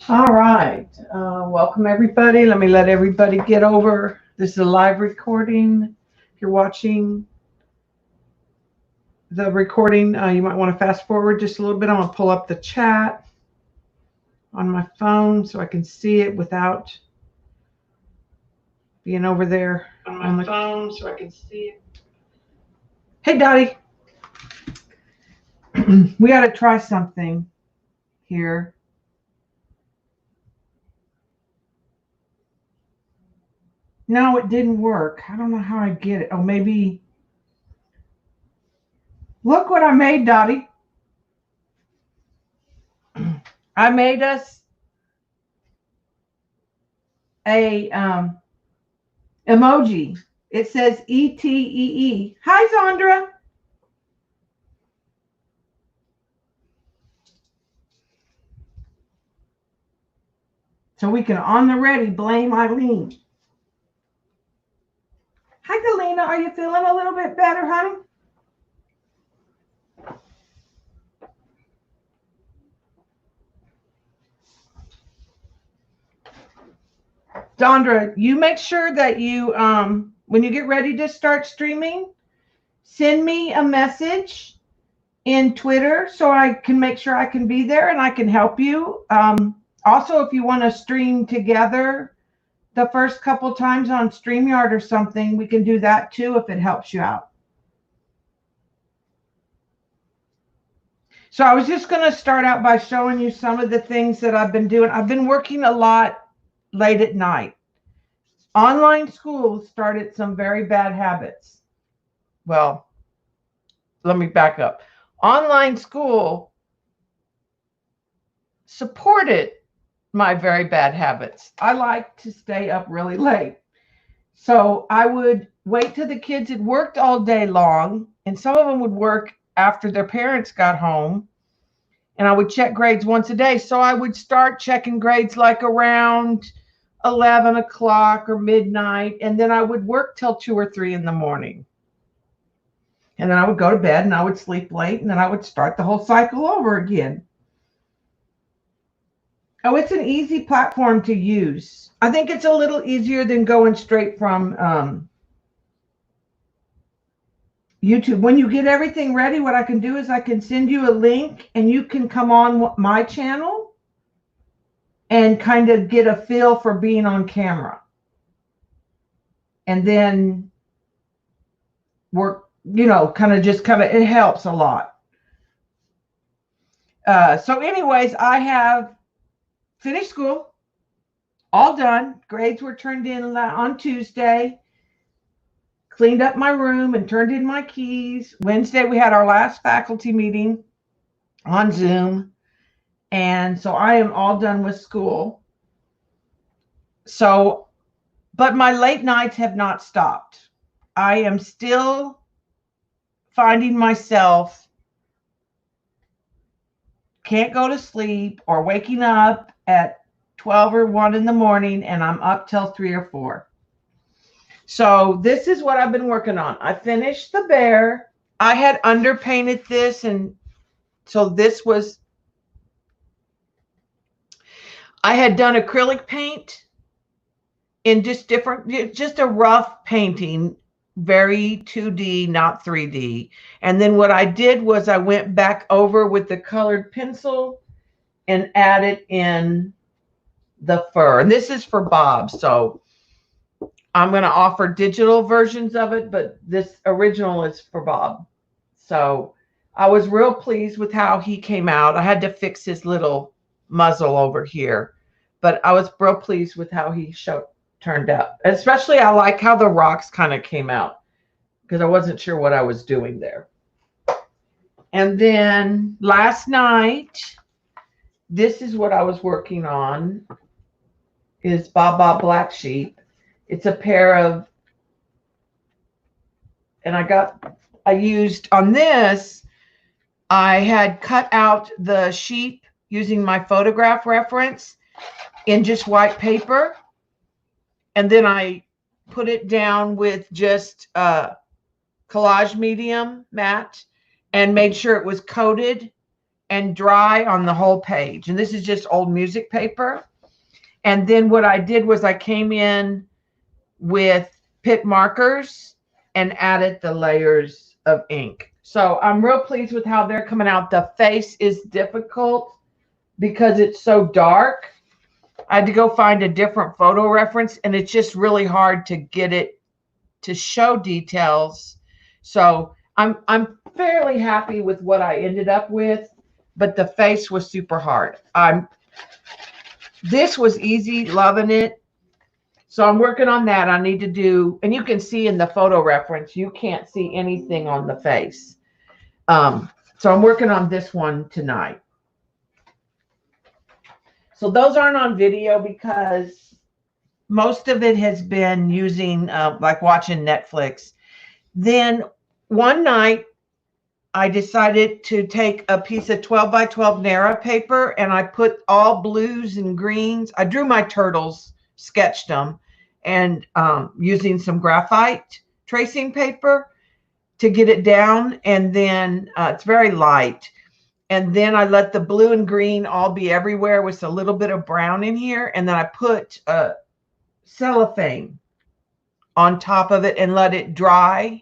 All right. Welcome, everybody. Let me let everybody get over. This is a live recording. If you're watching the recording, you might want to fast forward just a little bit. I'm going to pull up the chat on my phone so I can see it without being over there on my phone so I can see it. Hey, Dottie. We got to try something here. No, it didn't work. I don't know how I get it. Oh, maybe. Look what I made, Dottie. I made us a emoji. It says ETEE. Hi, Zandra. So we can on the ready blame Eileen. Hi, Galena. Are you feeling a little bit better, honey? Zandra, you make sure that you, when you get ready to start streaming, send me a message in Twitter so I can make sure I can be there and I can help you. Also, if you want to stream together the first couple times on StreamYard or something, we can do that too if it helps you out. So I was just going to start out by showing you some of the things that I've been doing. I've been working a lot late at night. Online school started some very bad habits. Well, let me back up. Online school supported my very bad habits. I like to stay up really late. So I would wait till the kids had worked all day long, and some of them would work after their parents got home, and I would check grades once a day. So I would start checking grades like around 11 o'clock or midnight, and then I would work till 2 or 3 in the morning. And then I would go to bed and I would sleep late, and then I would start the whole cycle over again. Oh, it's an easy platform to use. I think it's a little easier than going straight from YouTube. When you get everything ready, what I can do is I can send you a link and you can come on my channel and kind of get a feel for being on camera. And then work, it helps a lot. So anyways, I have finished school, all done. Grades were turned in on Tuesday. Cleaned up my room and turned in my keys. Wednesday, we had our last faculty meeting on Zoom. And so I am all done with school. So, but my late nights have not stopped. I am still finding myself can't go to sleep or waking up at 12 or 1 in the morning and I'm up till 3 or 4. So this is what I've been working on. I finished the bear. I had underpainted this, and so this was, I had done acrylic paint in just a rough painting, very 2D, not 3D. And then what I did was I went back over with the colored pencil and added in the fur. And this is for Bob, so I'm going to offer digital versions of it, but this original is for Bob. So I was real pleased with how he came out. I had to fix his little muzzle over here, but I was real pleased with how he turned out. Especially I like how the rocks kind of came out because I wasn't sure what I was doing there. And then last night, this is what I was working on, is Baba Black Sheep. It's a pair of, and I used on this, I had cut out the sheep using my photograph reference in just white paper. And then I put it down with just collage medium matte and made sure it was coated and dry on the whole page. And this is just old music paper. And then what I did was I came in with pit markers and added the layers of ink. So I'm real pleased with how they're coming out. The face is difficult because it's so dark. I had to go find a different photo reference, and it's just really hard to get it to show details. So I'm fairly happy with what I ended up with, but the face was super hard. This was easy, loving it. So I'm working on that. I need to do, and you can see in the photo reference, you can't see anything on the face. So I'm working on this one tonight. So those aren't on video because most of it has been using like watching Netflix. Then one night I decided to take a piece of 12 by 12 Nara paper and I put all blues and greens. I drew my turtles, sketched them, and using some graphite tracing paper to get it down. And then it's very light. And then I let the blue and green all be everywhere with a little bit of brown in here. And then I put cellophane on top of it and let it dry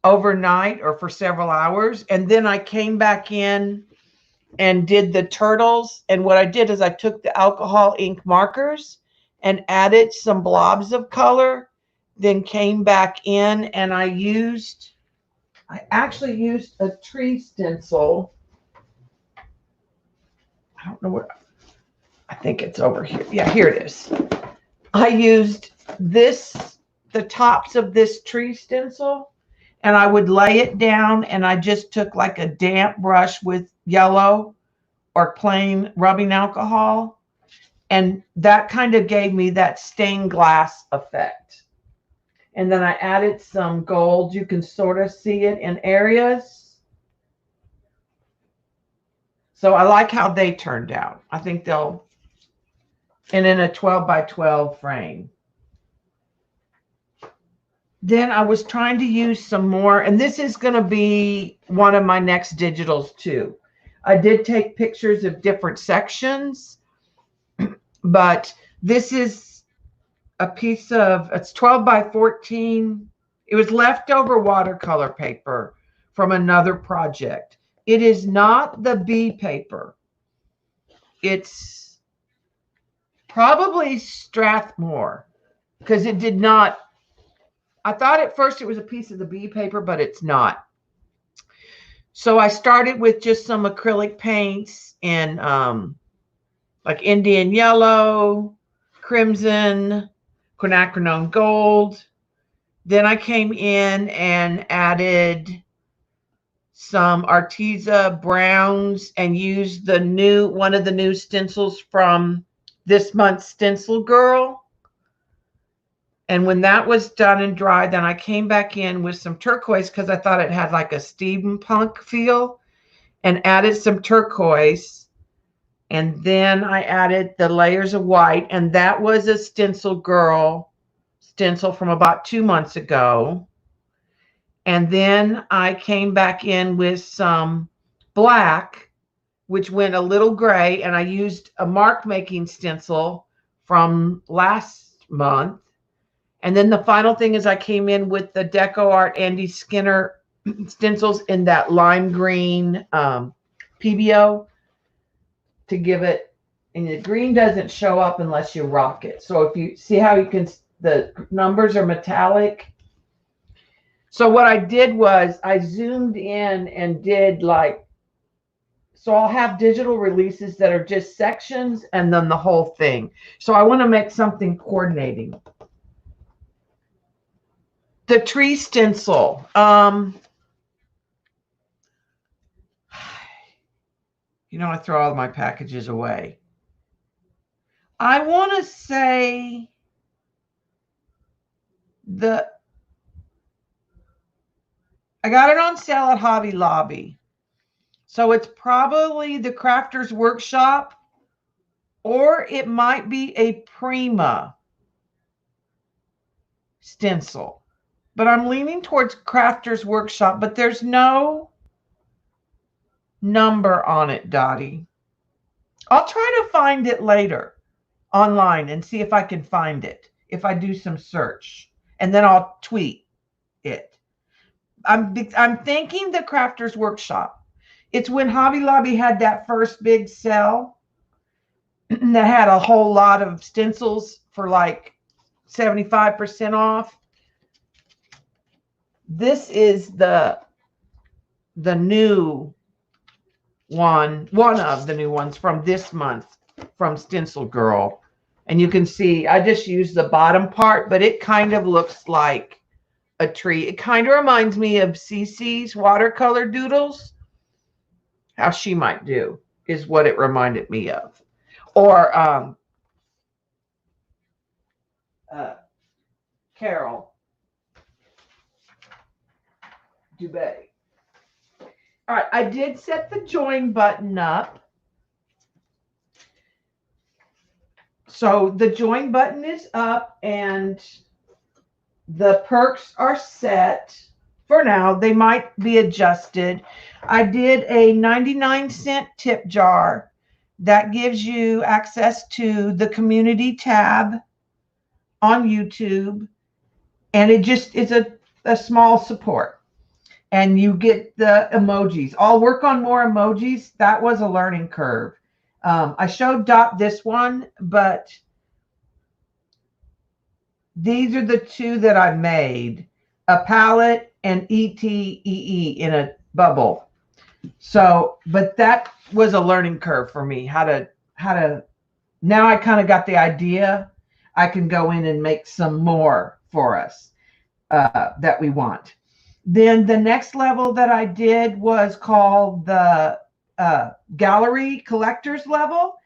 overnight or for several hours. And then I came back in and did the turtles. And what I did is I took the alcohol ink markers and added some blobs of color, then came back in and I actually used a tree stencil. I don't know where, I think it's over here. Yeah, here it is. I used the tops of this tree stencil, and I would lay it down, and I just took like a damp brush with yellow or plain rubbing alcohol, and that kind of gave me that stained glass effect. And then I added some gold. You can sort of see it in areas. So I like how they turned out. I think they'll, and in a 12 by 12 frame. Then I was trying to use some more, and this is going to be one of my next digitals too. I did take pictures of different sections, but this is a piece of, it's 12 by 14. It was leftover watercolor paper from another project. It is not the bee paper. It's probably Strathmore because it did not, I thought at first it was a piece of the bee paper, but it's not. So I started with just some acrylic paints in like Indian yellow, crimson, quinacridone gold. Then I came in and added some Arteza browns and used one of the new stencils from this month's Stencil Girl. And when that was done and dry, then I came back in with some turquoise because I thought it had like a steampunk feel, and added some turquoise. And then I added the layers of white, and that was a Stencil Girl stencil from about 2 months ago. And then I came back in with some black, which went a little gray, and I used a mark making stencil from last month. And then the final thing is I came in with the Deco Art Andy Skinner stencils in that lime green PBO to give it, and the green doesn't show up unless you rock it. So if you see how you can, the numbers are metallic. So what I did was I zoomed in and did like, so I'll have digital releases that are just sections and then the whole thing. So I want to make something coordinating. The tree stencil. You know, I throw all my packages away. I want to say I got it on sale at Hobby Lobby. So it's probably the Crafter's Workshop, or it might be a Prima stencil. But I'm leaning towards Crafter's Workshop, but there's no number on it, Dottie. I'll try to find it later online and see if I can find it, if I do some search, and then I'll tweet it. I'm thinking the Crafters Workshop. It's when Hobby Lobby had that first big sale that had a whole lot of stencils for like 75% off. This is the new one of the new ones from this month from Stencil Girl. And you can see I just used the bottom part, but it kind of looks like a tree. It kind of reminds me of Cece's watercolor doodles. How she might do is what it reminded me of. Or Carol Dubé. All right, I did set the join button up. So the join button is up and the perks are set for now. They might be adjusted. I did a 99-cent tip jar that gives you access to the community tab on YouTube. And it just is a small support. And you get the emojis. I'll work on more emojis. That was a learning curve. I showed Dot this one, but these are the two that I made. A palette and ETEE in a bubble. So, but that was a learning curve for me. How to now I kind of got the idea. I can go in and make some more for us that we want. Then the next level that I did was called the gallery collectors level.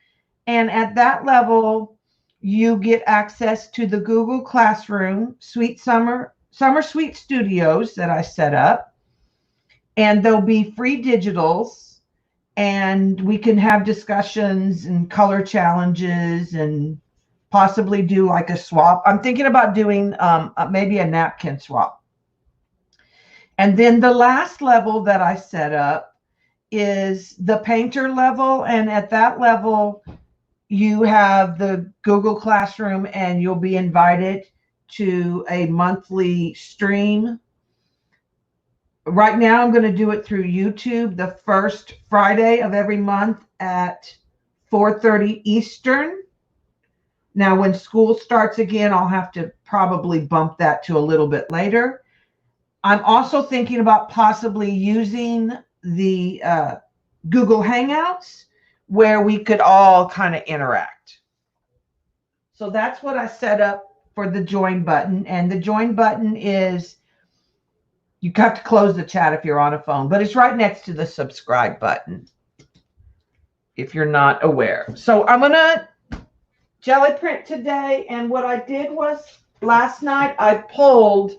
And at that level, you get access to the Google Classroom, Summer Sweet Studios that I set up. And there'll be free digitals. And we can have discussions and color challenges and possibly do like a swap. I'm thinking about doing maybe a napkin swap. And then the last level that I set up is the painter level. And at that level, you have the Google Classroom and you'll be invited to a monthly stream. Right now, I'm going to do it through YouTube the first Friday of every month at 4:30 Eastern. Now, when school starts again, I'll have to probably bump that to a little bit later. I'm also thinking about possibly using the Google Hangouts where we could all kind of interact. So that's what I set up for the join button. And the join button is, you have to close the chat if you're on a phone, but it's right next to the subscribe button if you're not aware. So I'm going to jelly print today. And what I did was last night I pulled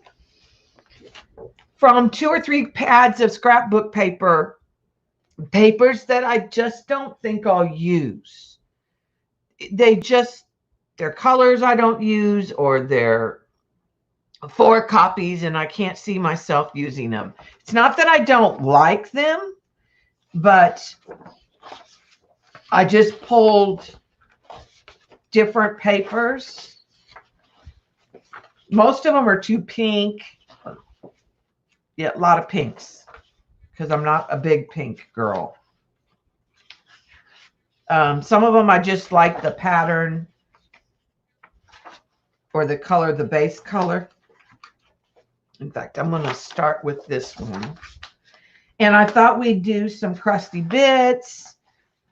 from 2 or 3 pads of scrapbook papers that I just don't think I'll use. They're colors I don't use, or they're 4 copies and I can't see myself using them. It's not that I don't like them, but I just pulled different papers. Most of them are too pink. Yeah, a lot of pinks because I'm not a big pink girl. Some of them I just like the pattern or the color, the base color. In fact, I'm going to start with this one. And I thought we'd do some crusty bits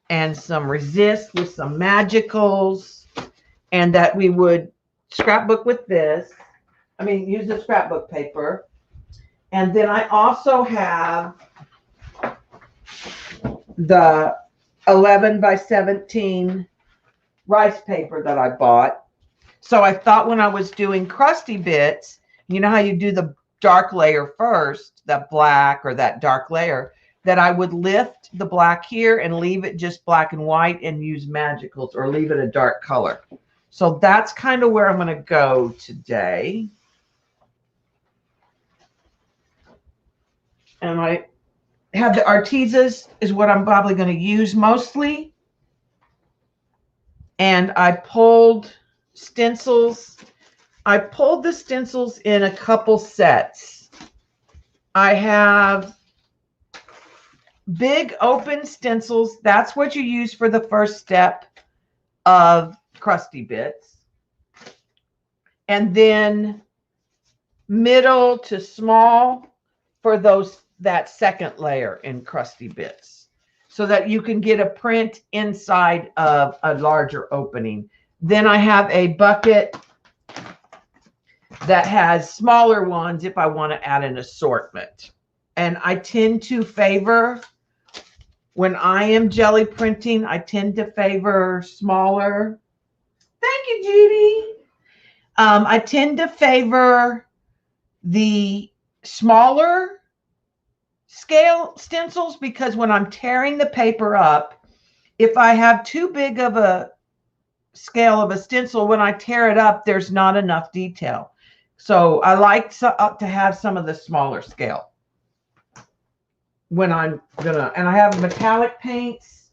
and some resist with some magicals, and that we would scrapbook with this. I mean, use the scrapbook paper. And then I also have the 11 by 17 rice paper that I bought. So I thought when I was doing crusty bits, you know how you do the dark layer first, that black or that dark layer, that I would lift the black here and leave it just black and white and use magicals or leave it a dark color. So that's kind of where I'm going to go today. And have the Artezas is what I'm probably going to use mostly. And I pulled stencils. I pulled the stencils in a couple sets. I have big open stencils. That's what you use for the first step of crusty bits. And then middle to small for that second layer in crusty bits, so that you can get a print inside of a larger opening. Then I have a bucket that has smaller ones if I want to add an assortment. And I tend to favor, when I am jelly printing, I tend to favor smaller. Thank you, Judy. I tend to favor the smaller scale stencils, because when I'm tearing the paper up, if I have too big of a scale of a stencil, when I tear it up, there's not enough detail. So I like to have some of the smaller scale when I'm gonna, and I have metallic paints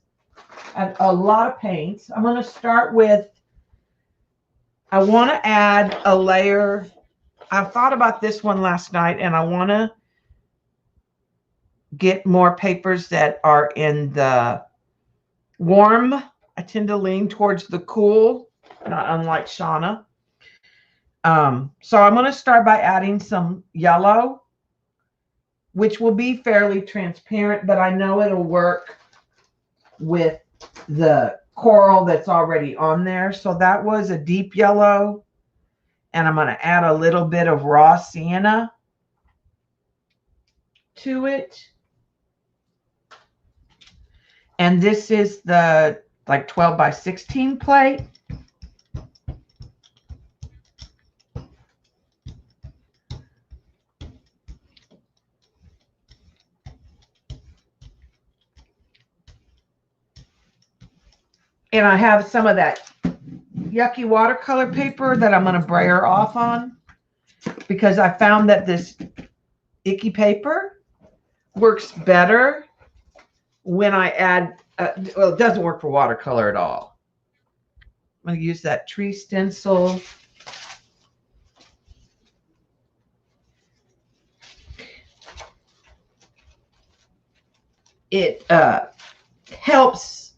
and a lot of paints. I'm gonna start with, I want to add a layer. I thought about this one last night, and I want to get more papers that are in the warm. I tend to lean towards the cool, not unlike Shauna. So I'm going to start by adding some yellow, which will be fairly transparent, but I know it'll work with the coral that's already on there. So that was a deep yellow, and I'm going to add a little bit of raw sienna to it. And this is the like 12 by 16 plate. And I have some of that yucky watercolor paper that I'm going to brayer off on, because I found that this icky paper works better when I add, well, it doesn't work for watercolor at all. I'm going to use that tree stencil. It helps.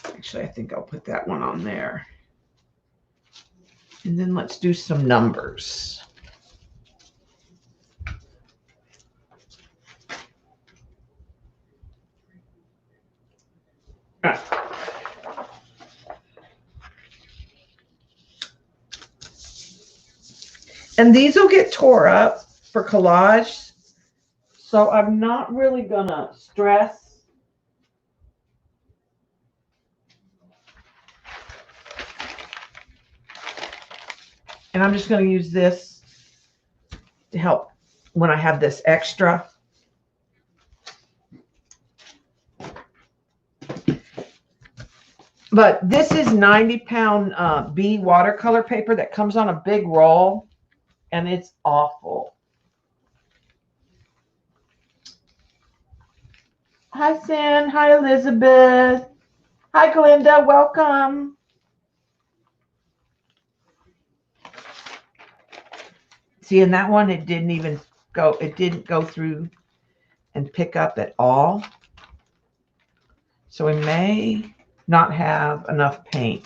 Actually, I think I'll put that one on there. And then let's do some numbers. And these will get tore up for collage, so I'm not really going to stress. And I'm just going to use this to help when I have this extra. But this is 90-pound B watercolor paper that comes on a big roll, and it's awful. Hi, Sin. Hi, Elizabeth. Hi, Glinda. Welcome. See, in that one, it didn't go through and pick up at all. So we may not have enough paint.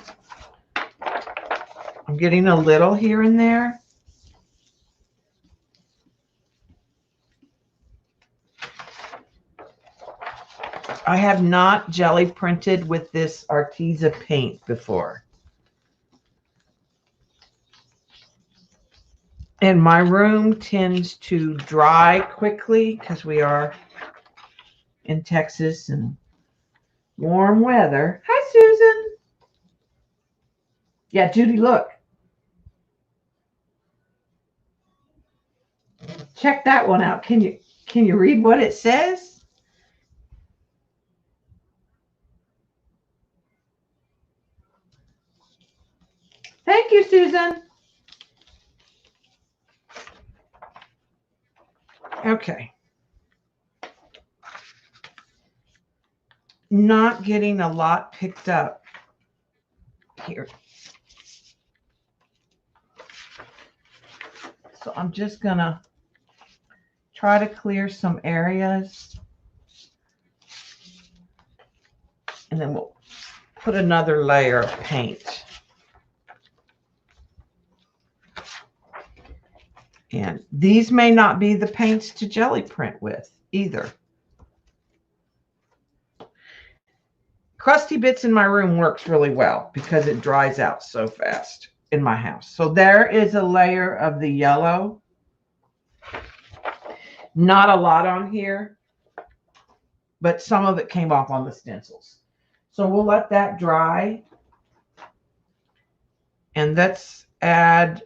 I'm getting a little here and there. I have not jelly printed with this Arteza paint before. And my room tends to dry quickly because we are in Texas and warm weather. Hi, Susan. Yeah, Judy, look. Check that one out. Can you read what it says? Thank you, Susan. Okay. Not getting a lot picked up here. So I'm just gonna try to clear some areas, and then we'll put another layer of paint. And these may not be the paints to jelly print with either. Crusty Bits in my room works really well because it dries out so fast in my house. So there is a layer of the yellow. Not a lot on here, but some of it came off on the stencils. So we'll let that dry. And let's add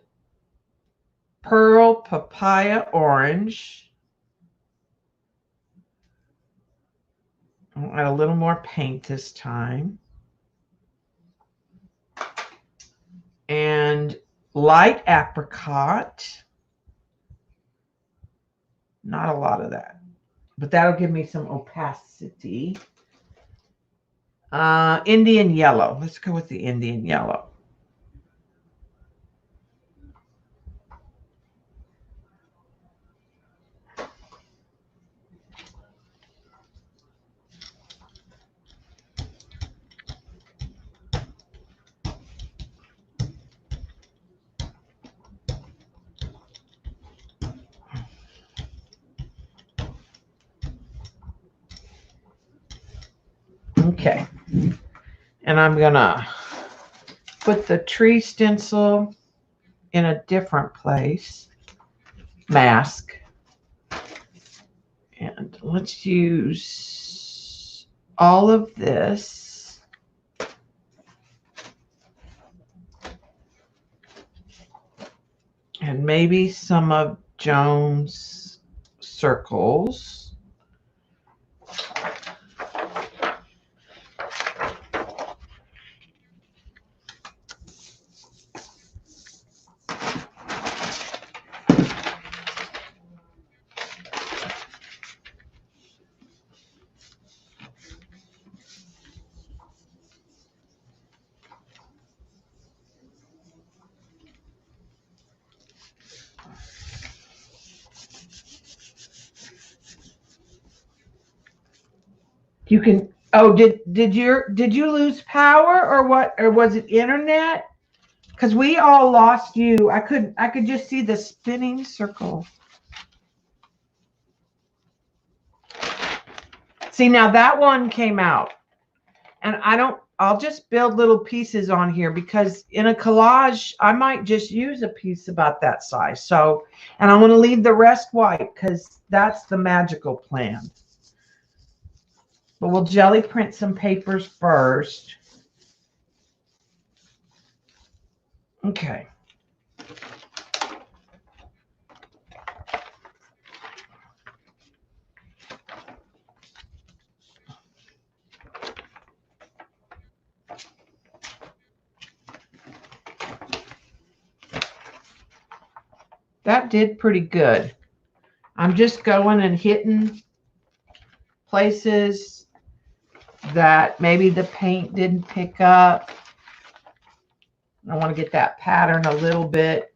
Pearl Papaya Orange. I'll add a little more paint this time. And Light Apricot. Not a lot of that, but that'll give me some opacity. Indian Yellow. Let's go with the Indian Yellow. Okay, and I'm gonna put the tree stencil in a different place. Mask. And let's use all of this. And maybe some of Joan's circles. You can, oh, did you lose power or what, or was it internet? Because we all lost you. I could just see the spinning circle. See, now that one came out, and I'll just build little pieces on here because in a collage I might just use a piece about that size. So, and I'm going to leave the rest white because that's the magical plan. But we'll jelly print some papers first. Okay. That did pretty good. I'm just going and hitting places that maybe the paint didn't pick up. I want to get that pattern a little bit.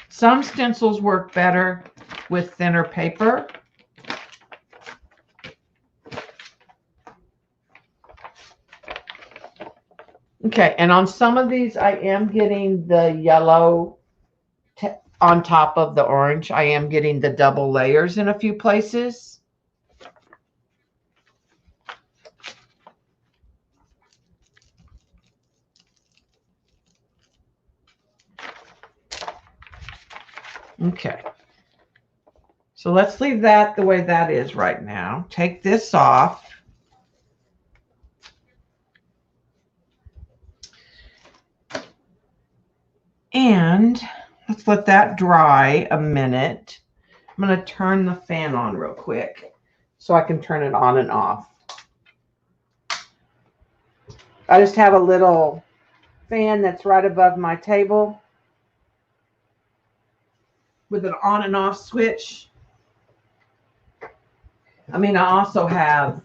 Some stencils work better with thinner paper. Okay, and on some of these, I am getting the yellow on top of the orange. I am getting the double layers in a few places. Okay, so let's leave that the way that is right now. Take this off. And let's let that dry a minute. I'm going to turn the fan on real quick so I can turn it on and off. I just have a little fan that's right above my table with an on and off switch. I mean, I also have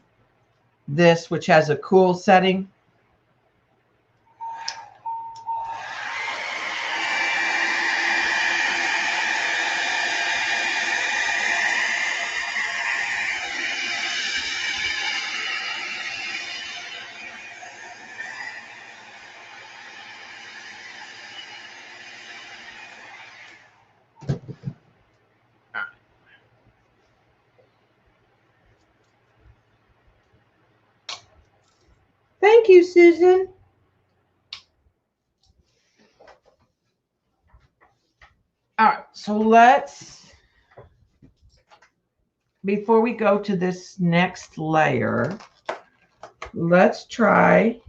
this, which has a cool setting. Thank you, Susan. All right, so before we go to this next layer, let's try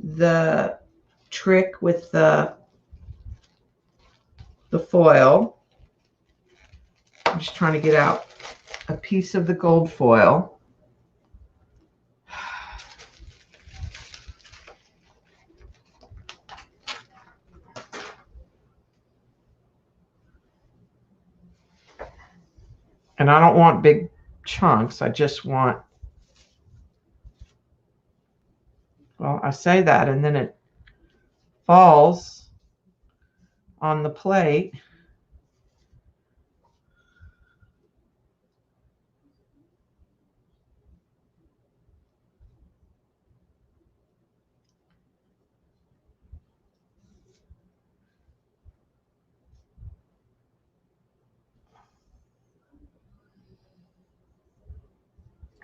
the trick with the foil. I'm just trying to get out a piece of the gold foil. And I don't want big chunks. I just want, well, I say that and then it falls on the plate.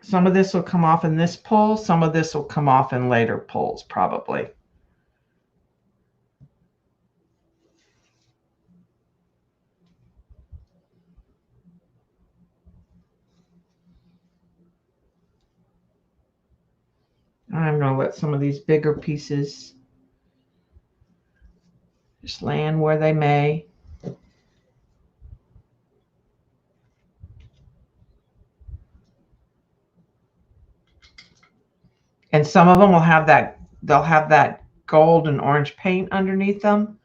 Some of this will come off in this pull. Some of this will come off in later pulls, probably. I'm going to let some of these bigger pieces just land where they may. And some of them will have that, they'll have that gold and orange paint underneath them.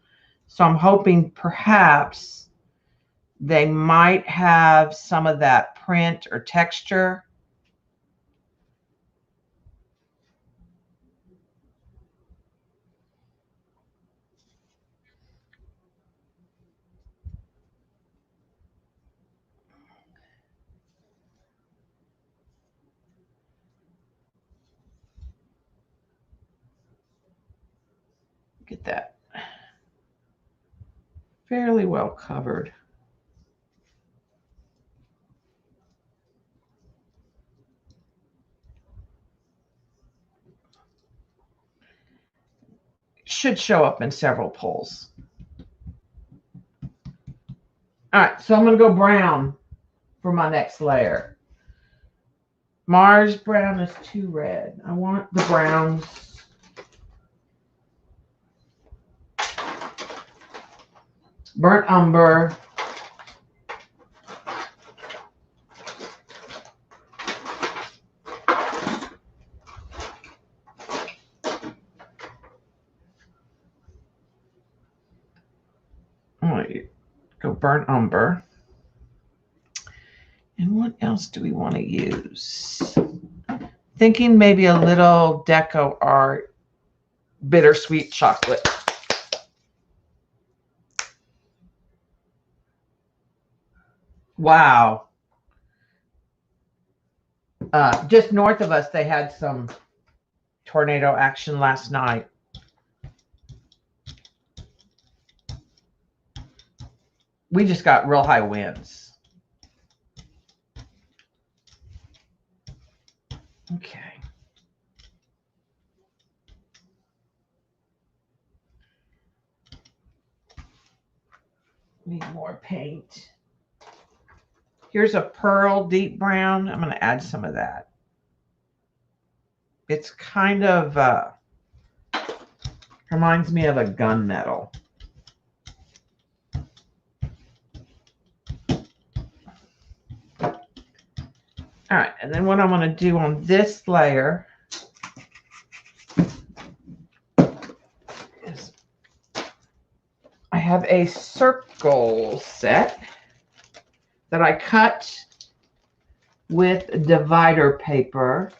So I'm hoping perhaps they might have some of that print or texture. Get that fairly well covered. Should show up in several pulls. All right, so I'm going to go brown for my next layer. Mars brown is too red. I want the browns. Burnt umber. Go burnt umber. And what else do we want to use? Thinking maybe a little deco art, bittersweet chocolate. Wow. Just north of us, they had some tornado action last night. We just got real high winds. Okay. Need more paint. Here's a pearl deep brown. I'm going to add some of that. It's kind of reminds me of a gunmetal. All right, and then what I'm going to do on this layer is I have a circle set that I cut with divider paper.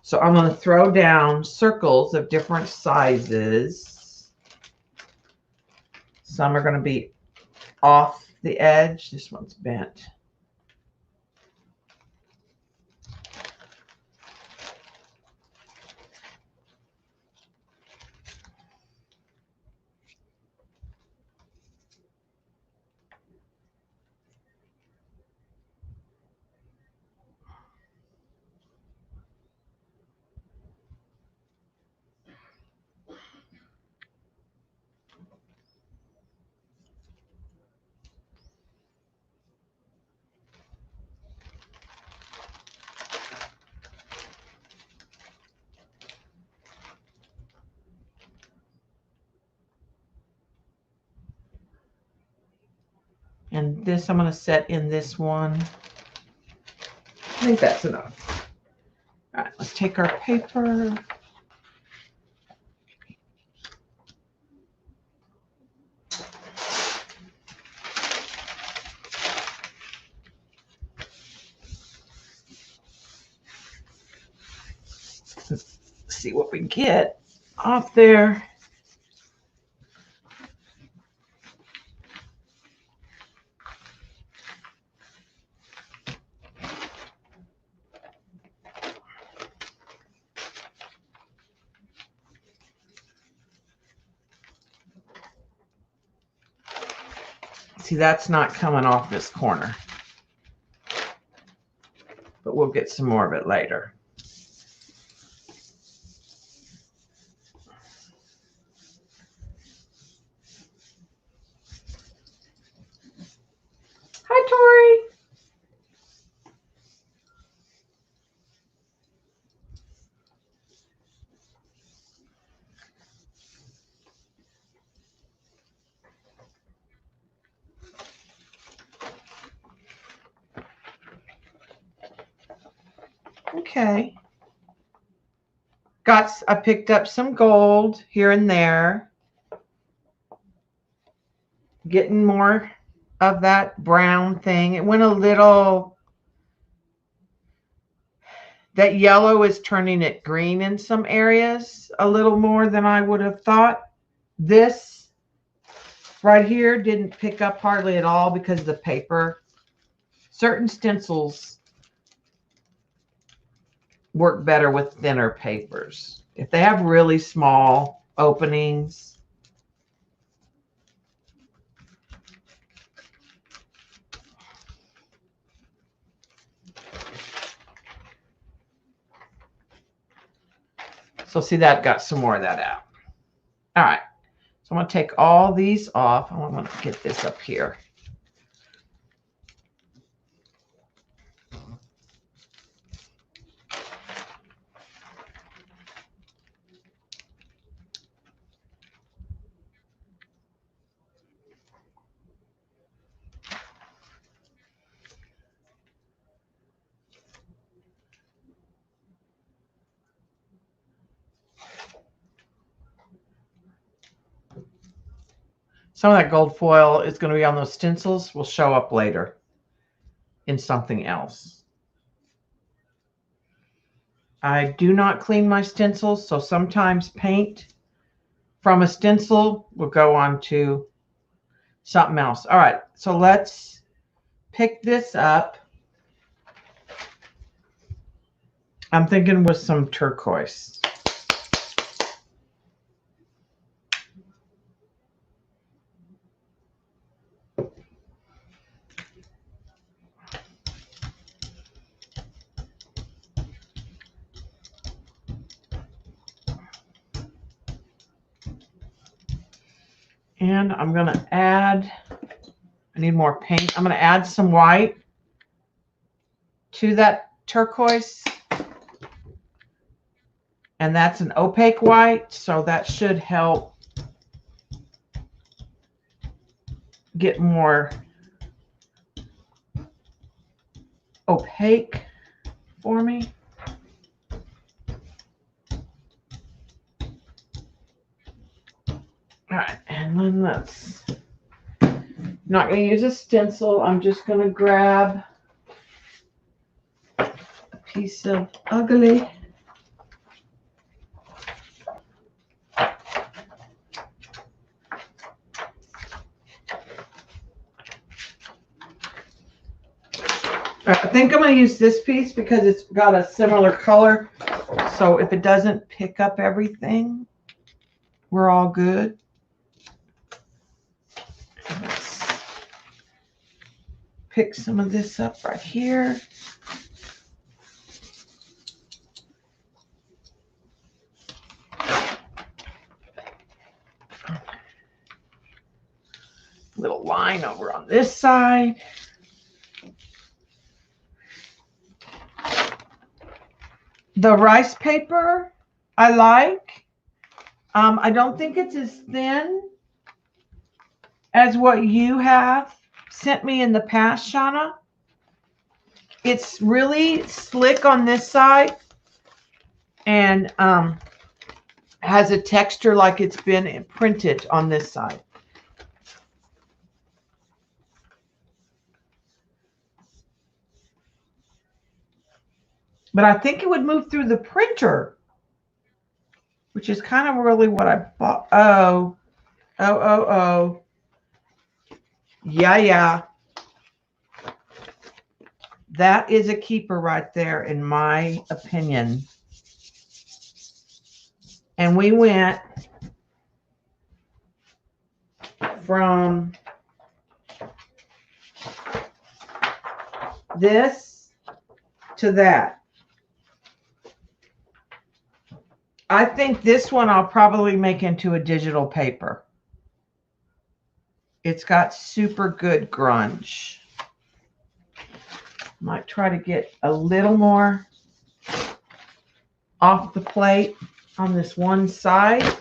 So I'm going to throw down circles of different sizes. Some are going to be off the edge. This one's bent. And this I'm going to set in this one. I think that's enough. All right, let's take our paper. Let's see what we get off there. See, that's not coming off this corner, but we'll get some more of it later. Hi, Tori. Okay. I picked up some gold here and there. Getting more of that brown thing. It went a little, that yellow is turning it green in some areas a little more than I would have thought. This right here didn't pick up hardly at all because of the paper. Certain stencils work better with thinner papers. If they have really small openings, so see, that got some more of that out. All right, so I'm going to take all these off. I'm going to get this up here. Some of that gold foil is going to be on those stencils. Will show up later in something else. I do not clean my stencils, so sometimes paint from a stencil will go on to something else. All right, so let's pick this up. I'm thinking with some turquoise. And I'm going to add, I need more paint. I'm going to add some white to that turquoise. And that's an opaque white, so that should help get more opaque for me. All right, and then let's, not going to use a stencil. I'm just going to grab a piece of ugly. I think I'm going to use this piece because it's got a similar color. So if it doesn't pick up everything, we're all good. Let's pick some of this up right here. Little line over on this side. The rice paper I like. I don't think it's as thin as what you have sent me in the past, Shauna. It's really slick on this side and has a texture like it's been printed on this side. But I think it would move through the printer, which is kind of really what I bought. Oh. Yeah. That is a keeper right there, in my opinion. And we went from this to that. I think this one I'll probably make into a digital paper. It's got super good grunge. Might try to get a little more off the plate on this one side.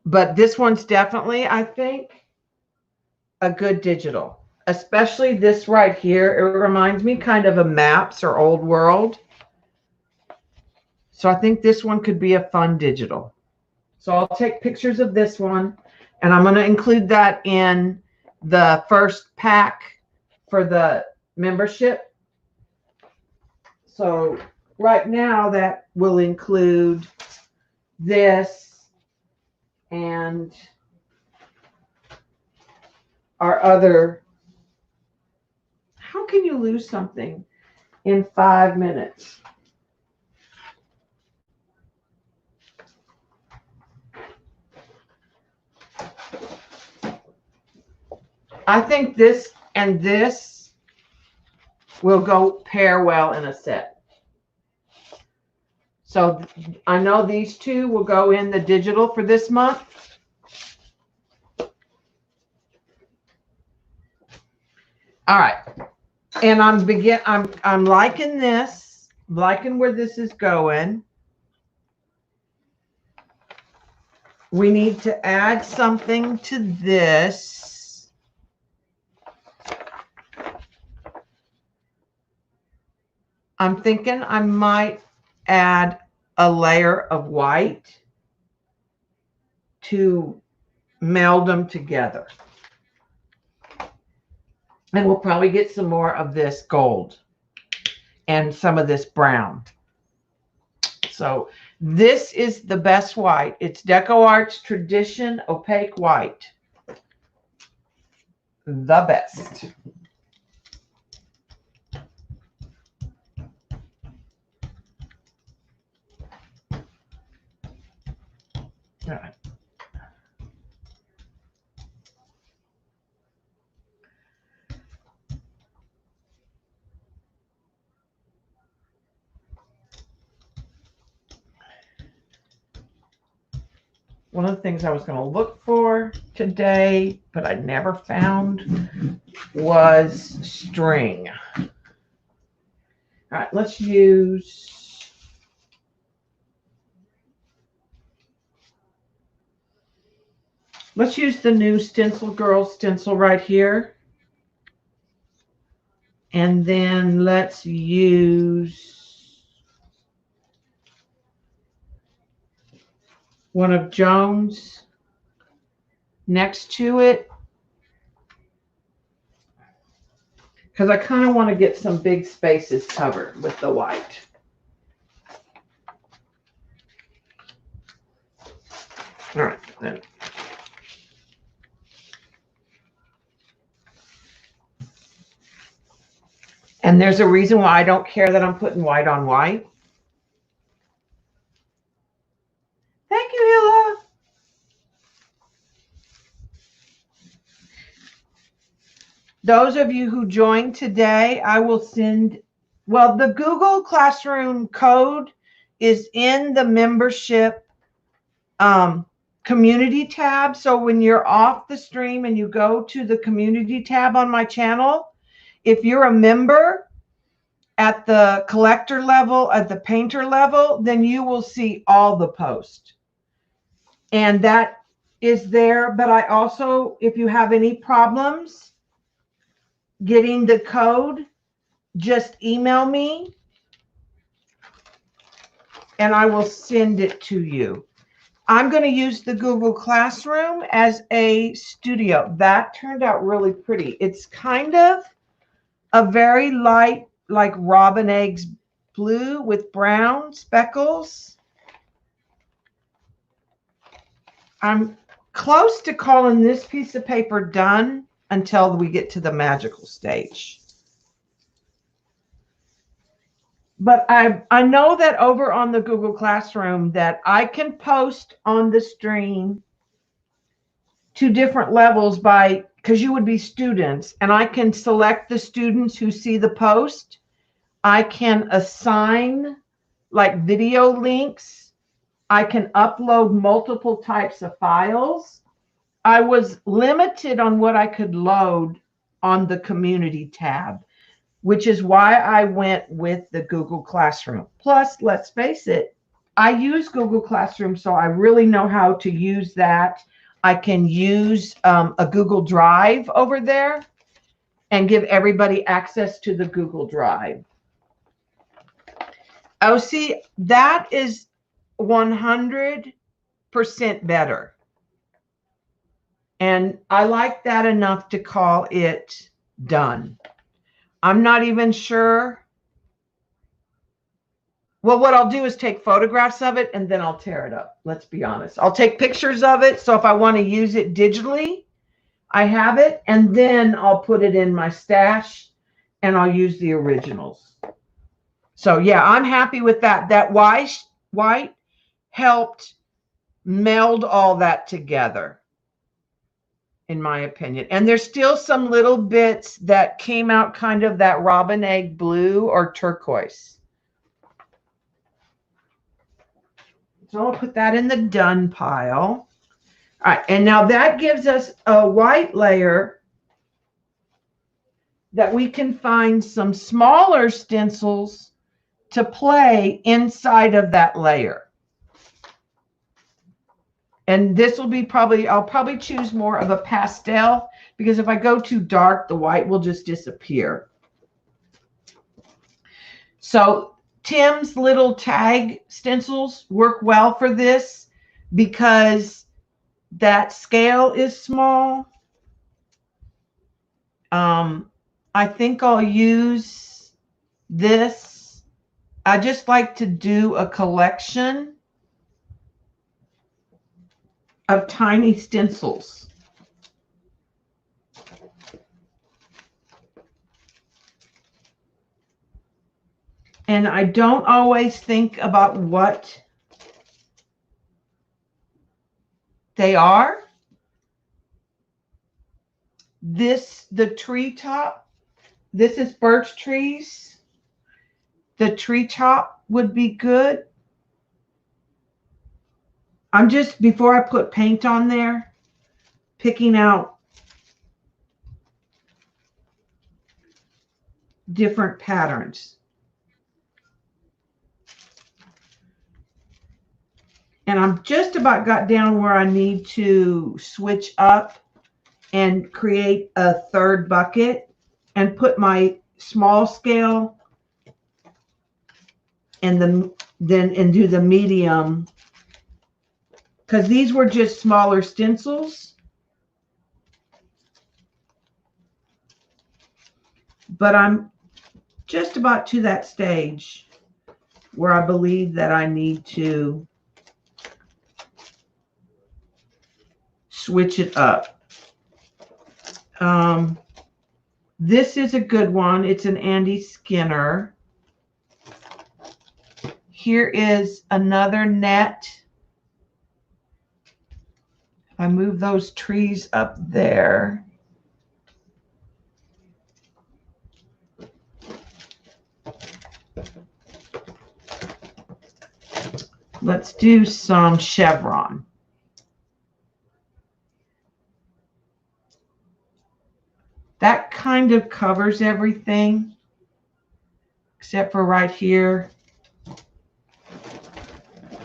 But this one's definitely, I think, a good digital. Especially this right here. It reminds me kind of maps or old world. So I think this one could be a fun digital. So I'll take pictures of this one, and I'm going to include that in the first pack for the membership. So right now that will include this and our other. How can you lose something in 5 minutes? I think this and this will go pair well in a set. So I know these two will go in the digital for this month. All right. And I'm liking this, liking where this is going. We need to add something to this. I'm thinking I might add a layer of white to meld them together. And we'll probably get some more of this gold and some of this brown. So this is the best white. It's DecoArt's Tradition Opaque White. The best. All right. One of the things I was going to look for today, but I never found, was string. All right, let's use Let's use the new Stencil Girl stencil right here. And then let's use one of Joan's next to it, because I kind of want to get some big spaces covered with the white. All right, then. And there's a reason why I don't care that I'm putting white on white. Thank you, Hilla. Those of you who joined today, I will send, well, the Google Classroom code is in the membership community tab. So when you're off the stream and you go to the community tab on my channel, if you're a member at the collector level, at the painter level, then you will see all the posts. And that is there. But I also, if you have any problems getting the code, just email me and I will send it to you. I'm going to use the Google Classroom as a studio. That turned out really pretty. It's kind of a very light, like robin eggs blue with brown speckles. I'm close to calling this piece of paper done until we get to the magical stage. But I know that over on the Google Classroom that I can post on the stream to different levels by, because you would be students, and I can select the students who see the post. I can assign like video links. I can upload multiple types of files. I was limited on what I could load on the community tab, which is why I went with the Google Classroom. Plus, let's face it, I use Google Classroom, so I really know how to use that. I can use a Google Drive over there and give everybody access to the Google Drive. Oh, see, that is 100% better. And I like that enough to call it done. I'm not even sure. Well, what I'll do is take photographs of it and then I'll tear it up. Let's be honest. I'll take pictures of it. So if I want to use it digitally, I have it. And then I'll put it in my stash and I'll use the originals. So yeah, I'm happy with that. That white helped meld all that together, in my opinion. And there's still some little bits that came out kind of that robin egg blue or turquoise. So I'll put that in the done pile. All right, and now that gives us a white layer that we can find some smaller stencils to play inside of that layer. And this will be probably, I'll probably choose more of a pastel, because if I go too dark, the white will just disappear. So Tim's little tag stencils work well for this because that scale is small. I think I'll use this. I just like to do a collection of tiny stencils. And I don't always think about what they are. The treetop, this is birch trees. The treetop would be good. I'm just, before I put paint on there, picking out different patterns. And I'm just about got down where I need to switch up and create a third bucket and put my small scale and do the medium, because these were just smaller stencils. But I'm just about to that stage where I believe that I need to switch it up. This is a good one. It's an Andy Skinner. Here is another net. If I move those trees up there. Let's do some chevron. That kind of covers everything except for right here.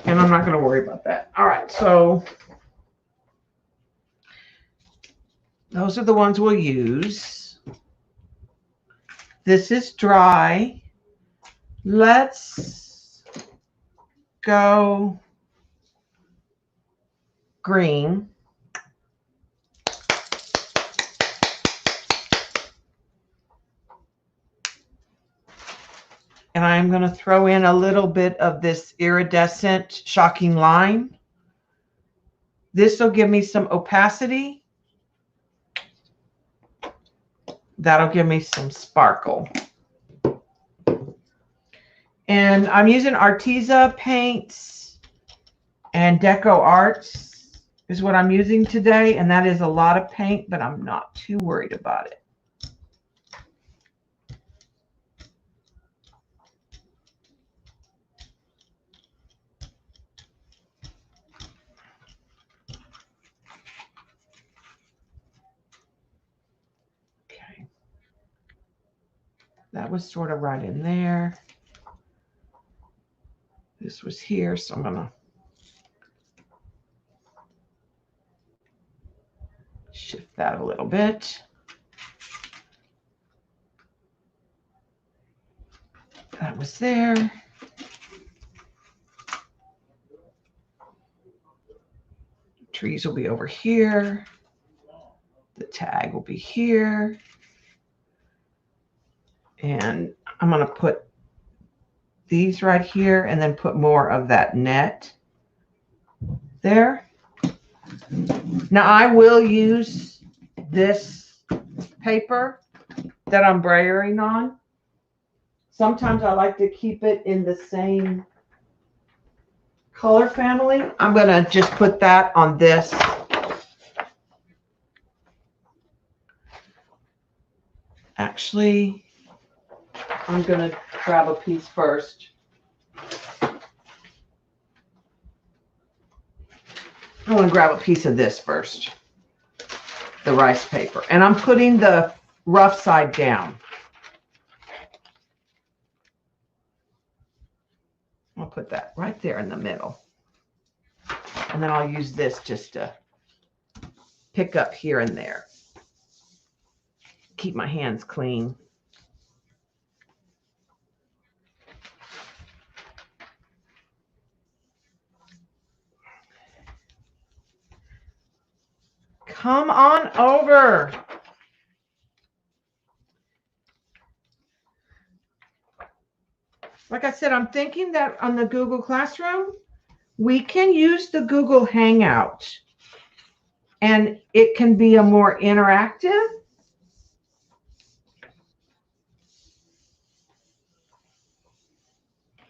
And I'm not going to worry about that. All right, so those are the ones we'll use. This is dry. Let's go green. And I'm going to throw in a little bit of this iridescent shocking line. This will give me some opacity. That'll give me some sparkle. And I'm using Arteza paints and Deco Arts is what I'm using today. And that is a lot of paint, but I'm not too worried about it. Okay. That was sort of right in there. This was here, so I'm going to shift that a little bit. That was there. Trees will be over here. The tag will be here. And I'm going to put these right here and then put more of that net there. Now I will use this paper that I'm brayering on. Sometimes I like to keep it in the same color family. I'm going to just put that on this. Actually, I'm going to grab a piece first. I want to grab a piece of this first, the rice paper. And I'm putting the rough side down. I'll put that right there in the middle. And then I'll use this just to pick up here and there. Keep my hands clean. Come on over. Like I said, I'm thinking that on the Google Classroom, we can use the Google Hangout and it can be a more interactive.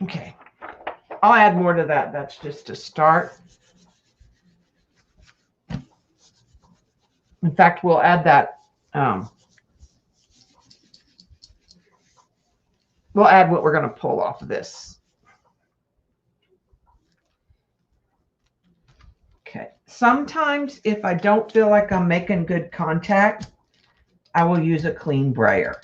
Okay, I'll add more to that. That's just a start. In fact, we'll add that. We'll add what we're going to pull off of this. Okay. Sometimes if I don't feel like I'm making good contact, I will use a clean brayer.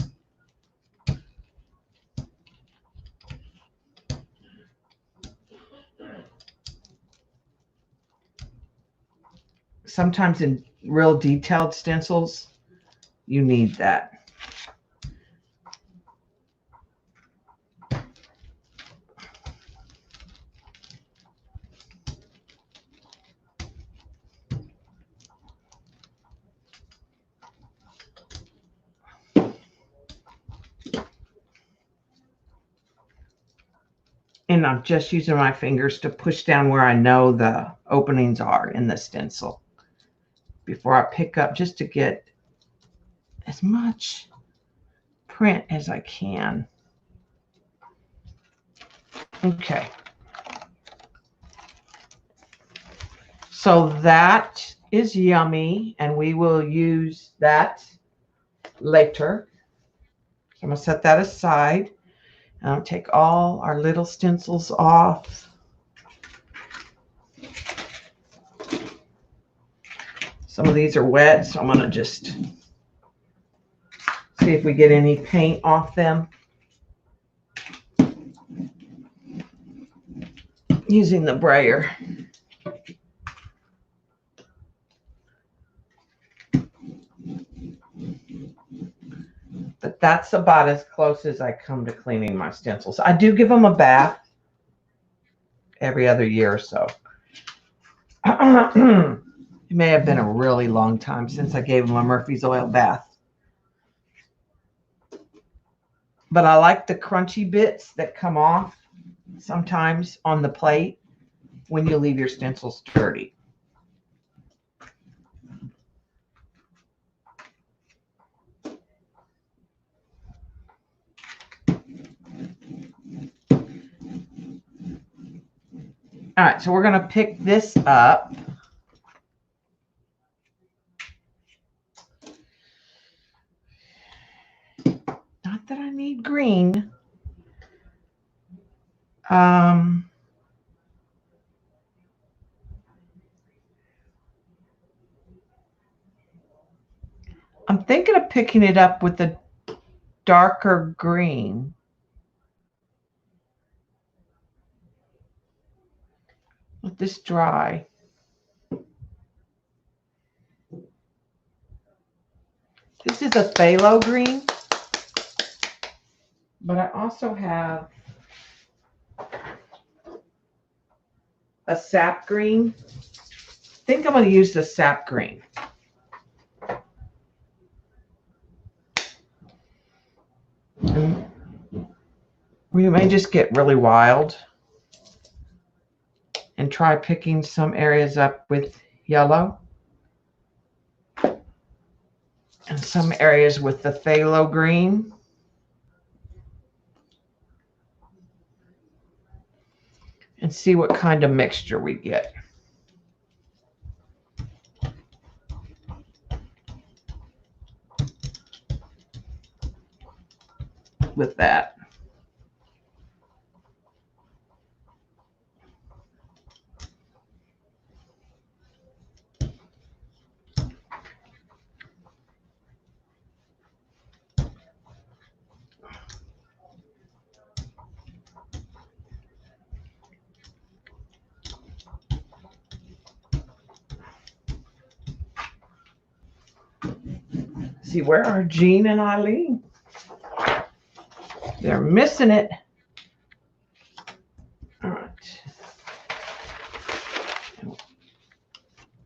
sometimes in real detailed stencils, you need that. And I'm just using my fingers to push down where I know the openings are in the stencil before I pick up, just to get as much print as I can. Okay. So that is yummy, and we will use that later. So I'm going to set that aside. I'll take all our little stencils off. Some of these are wet, so I'm going to just see if we get any paint off them using the brayer. But that's about as close as I come to cleaning my stencils. I do give them a bath every other year or so. It may have been a really long time since I gave them a Murphy's oil bath. But I like the crunchy bits that come off sometimes on the plate when you leave your stencils dirty. All right, so we're going to pick this up. Not that I need green. I'm thinking of picking it up with a darker green. Let this dry. This is a phthalo green, but I also have a sap green. I think I'm going to use the sap green. And we may just get really wild and try picking some areas up with yellow and some areas with the phthalo green. And see what kind of mixture we get. With that. See, where are Jean and Eileen? They're missing it. All right.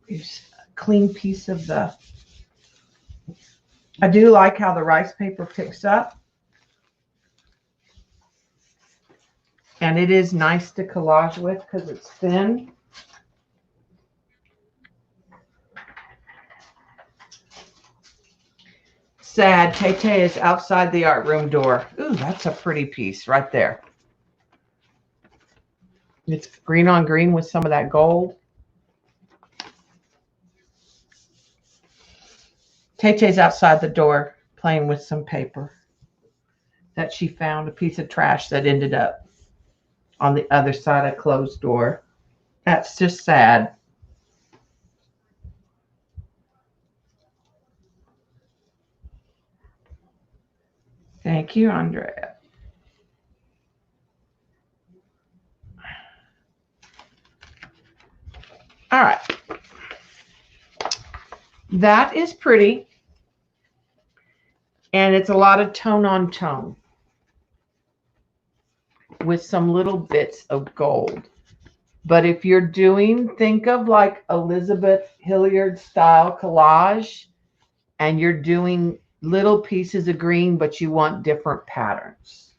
Use a clean piece of the... I do like how the rice paper picks up. And it is nice to collage with because it's thin. Sad, Tay-Tay is outside the art room door. Ooh, that's a pretty piece right there. It's green on green with some of that gold. Tay-Tay's outside the door playing with some paper that she found, a piece of trash that ended up on the other side of a closed door. That's just sad. Thank you, Andrea. All right. That is pretty. And it's a lot of tone on tone with some little bits of gold. But if you're doing, think of like Elizabeth Hilliard style collage, and you're doing little pieces of green, but you want different patterns.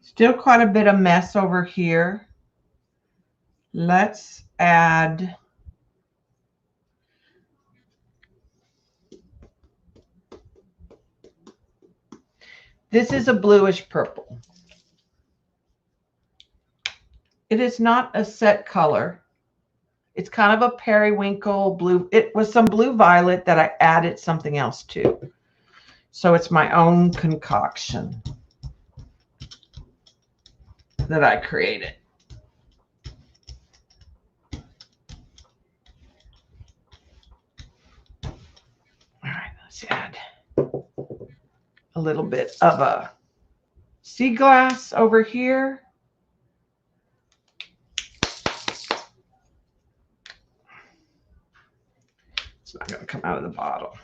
Still quite a bit of mess over here. Let's add this is a bluish purple. It is not a set color. It's kind of a periwinkle blue. It was some blue violet that I added something else to. So it's my own concoction that I created. All right, let's add a little bit of a sea glass over here. It's not going to come out of the bottle.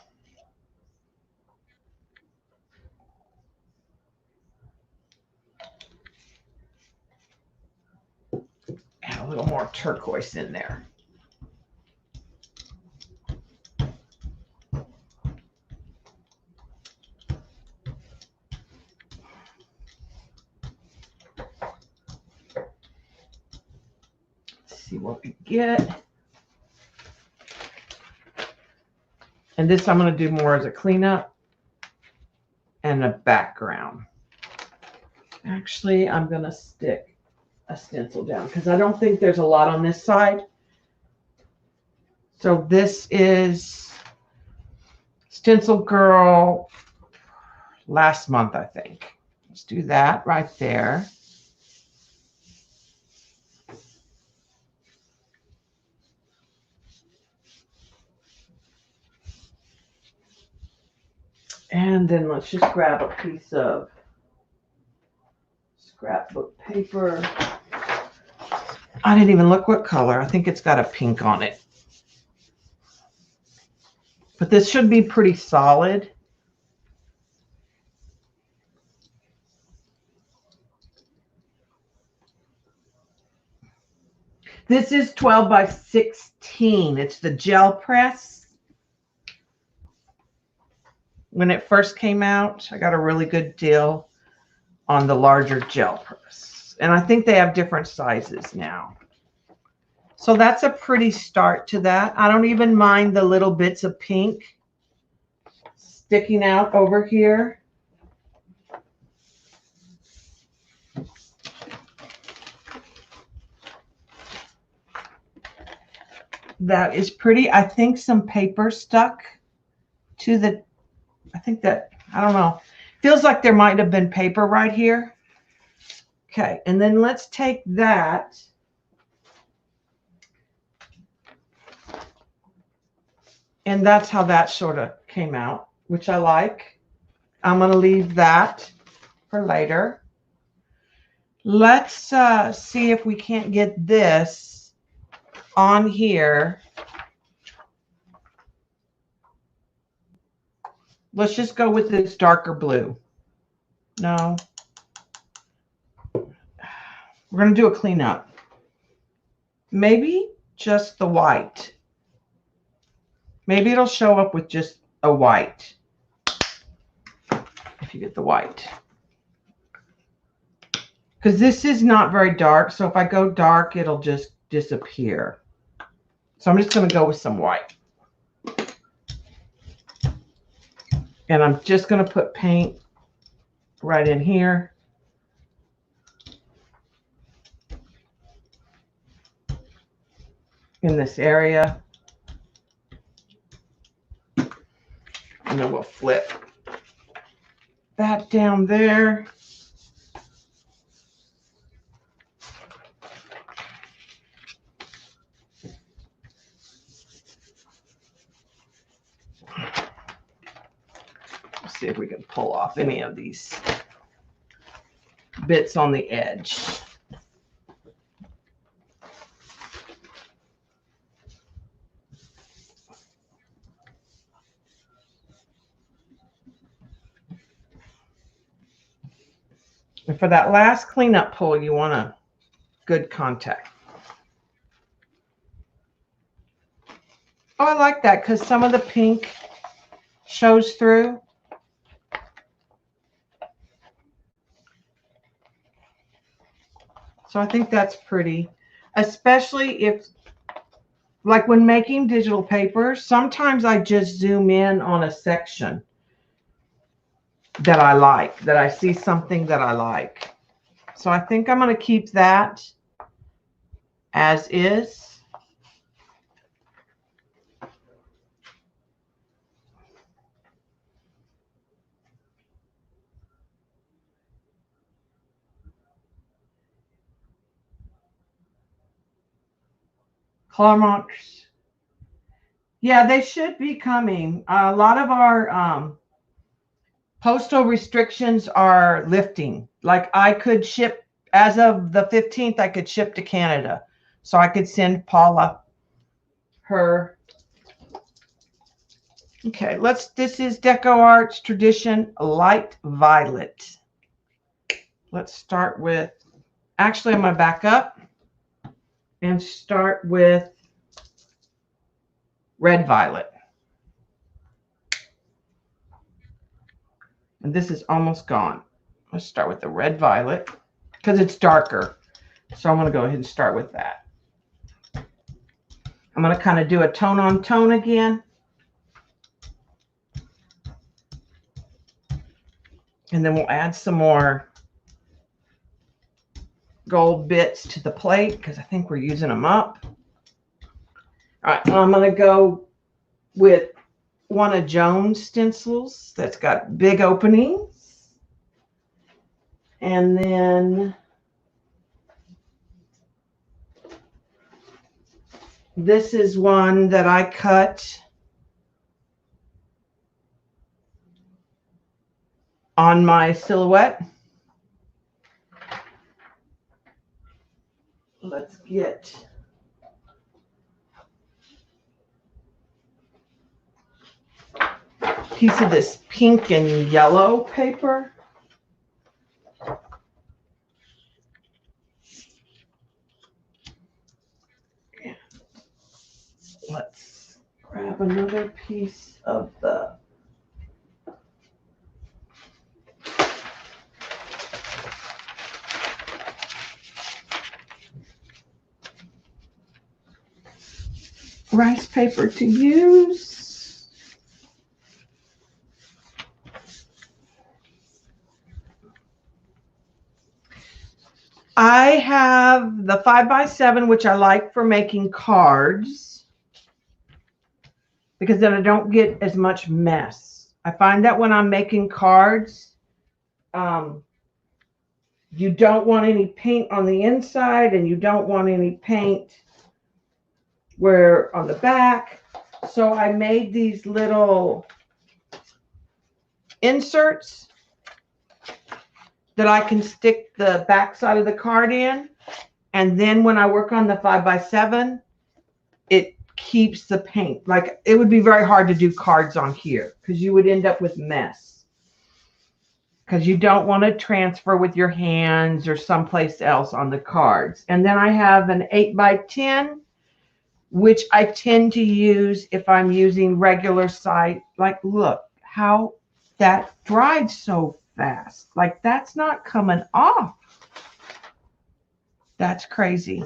Add a little more turquoise in there. Let's see what we get. And this I'm going to do more as a cleanup and a background. Actually, I'm going to stick a stencil down because I don't think there's a lot on this side. So this is Stencil Girl last month, I think. Let's do that right there. And then let's just grab a piece of scrapbook paper. I didn't even look what color. I think it's got a pink on it. But this should be pretty solid. This is 12 by 16. It's the gel press. When it first came out, I got a really good deal on the larger gel press. And I think they have different sizes now. So that's a pretty start to that. I don't even mind the little bits of pink sticking out over here. That is pretty. I think some paper stuck to the, I think that, I don't know. Feels like there might have been paper right here. Okay, and then let's take that. And that's how that sort of came out, which I like. I'm going to leave that for later. Let's see if we can't get this on here. Let's just go with this darker blue. No. We're going to do a cleanup. Maybe just the white. Maybe it'll show up with just a white. If you get the white. Because this is not very dark. So if I go dark, it'll just disappear. So I'm just going to go with some white. And I'm just going to put paint right in here. In this area. And then we'll flip that down there. Let's see if we can pull off any of these bits on the edge. And for that last cleanup pull, you want a good contact. Oh, I like that because some of the pink shows through. So I think that's pretty, especially if, like when making digital papers, sometimes I just zoom in on a section that I like, that I see something that I like. So I think I'm going to keep that as is. Claw marks. Yeah, they should be coming. A lot of our postal restrictions are lifting. Like I could ship, as of the 15th, I could ship to Canada. So I could send Paula her. Okay, this is Deco Arts Tradition Light Violet. Let's start with, actually I'm going to back up and start with Red Violet. And this is almost gone. Let's start with the Red Violet because it's darker. So I'm going to go ahead and start with that. I'm going to kind of do a tone on tone again. And then we'll add some more gold bits to the plate because I think we're using them up. All right, I'm going to go with one of Joan's stencils that's got big openings. And then this is one that I cut on my silhouette. Let's get a piece of this pink and yellow paper. Let's grab another piece of the rice paper to use. I have the 5x7, which I like for making cards because then I don't get as much mess. I find that when I'm making cards, you don't want any paint on the inside and you don't want any paint where on the back. So I made these little inserts that I can stick the back side of the card in. And then when I work on the 5x7, it keeps the paint. Like it would be very hard to do cards on here because you would end up with mess. Because you don't want to transfer with your hands or someplace else on the cards. And then I have an 8x10, which I tend to use if I'm using regular size. Like, look how that dried so fast. Like, that's not coming off. That's crazy.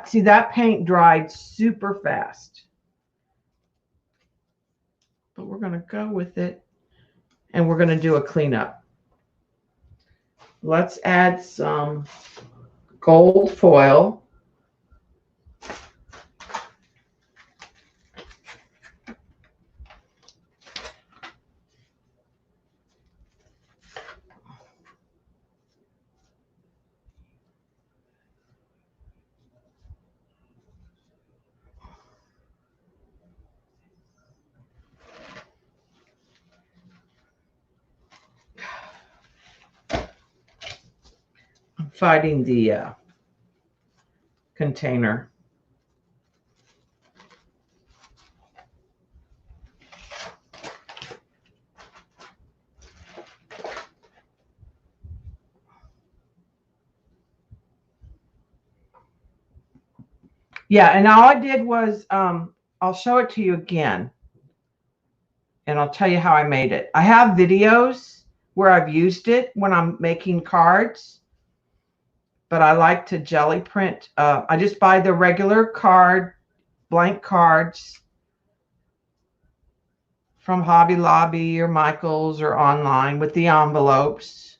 See, that paint dried super fast. But we're going to go with it and we're going to do a cleanup. Let's add some gold foil. fighting the container. Yeah, and all I did was, I'll show it to you again. And I'll tell you how I made it. I have videos where I've used it when I'm making cards. But I like to jelly print. I just buy the regular card, blank cards from Hobby Lobby or Michael's or online with the envelopes.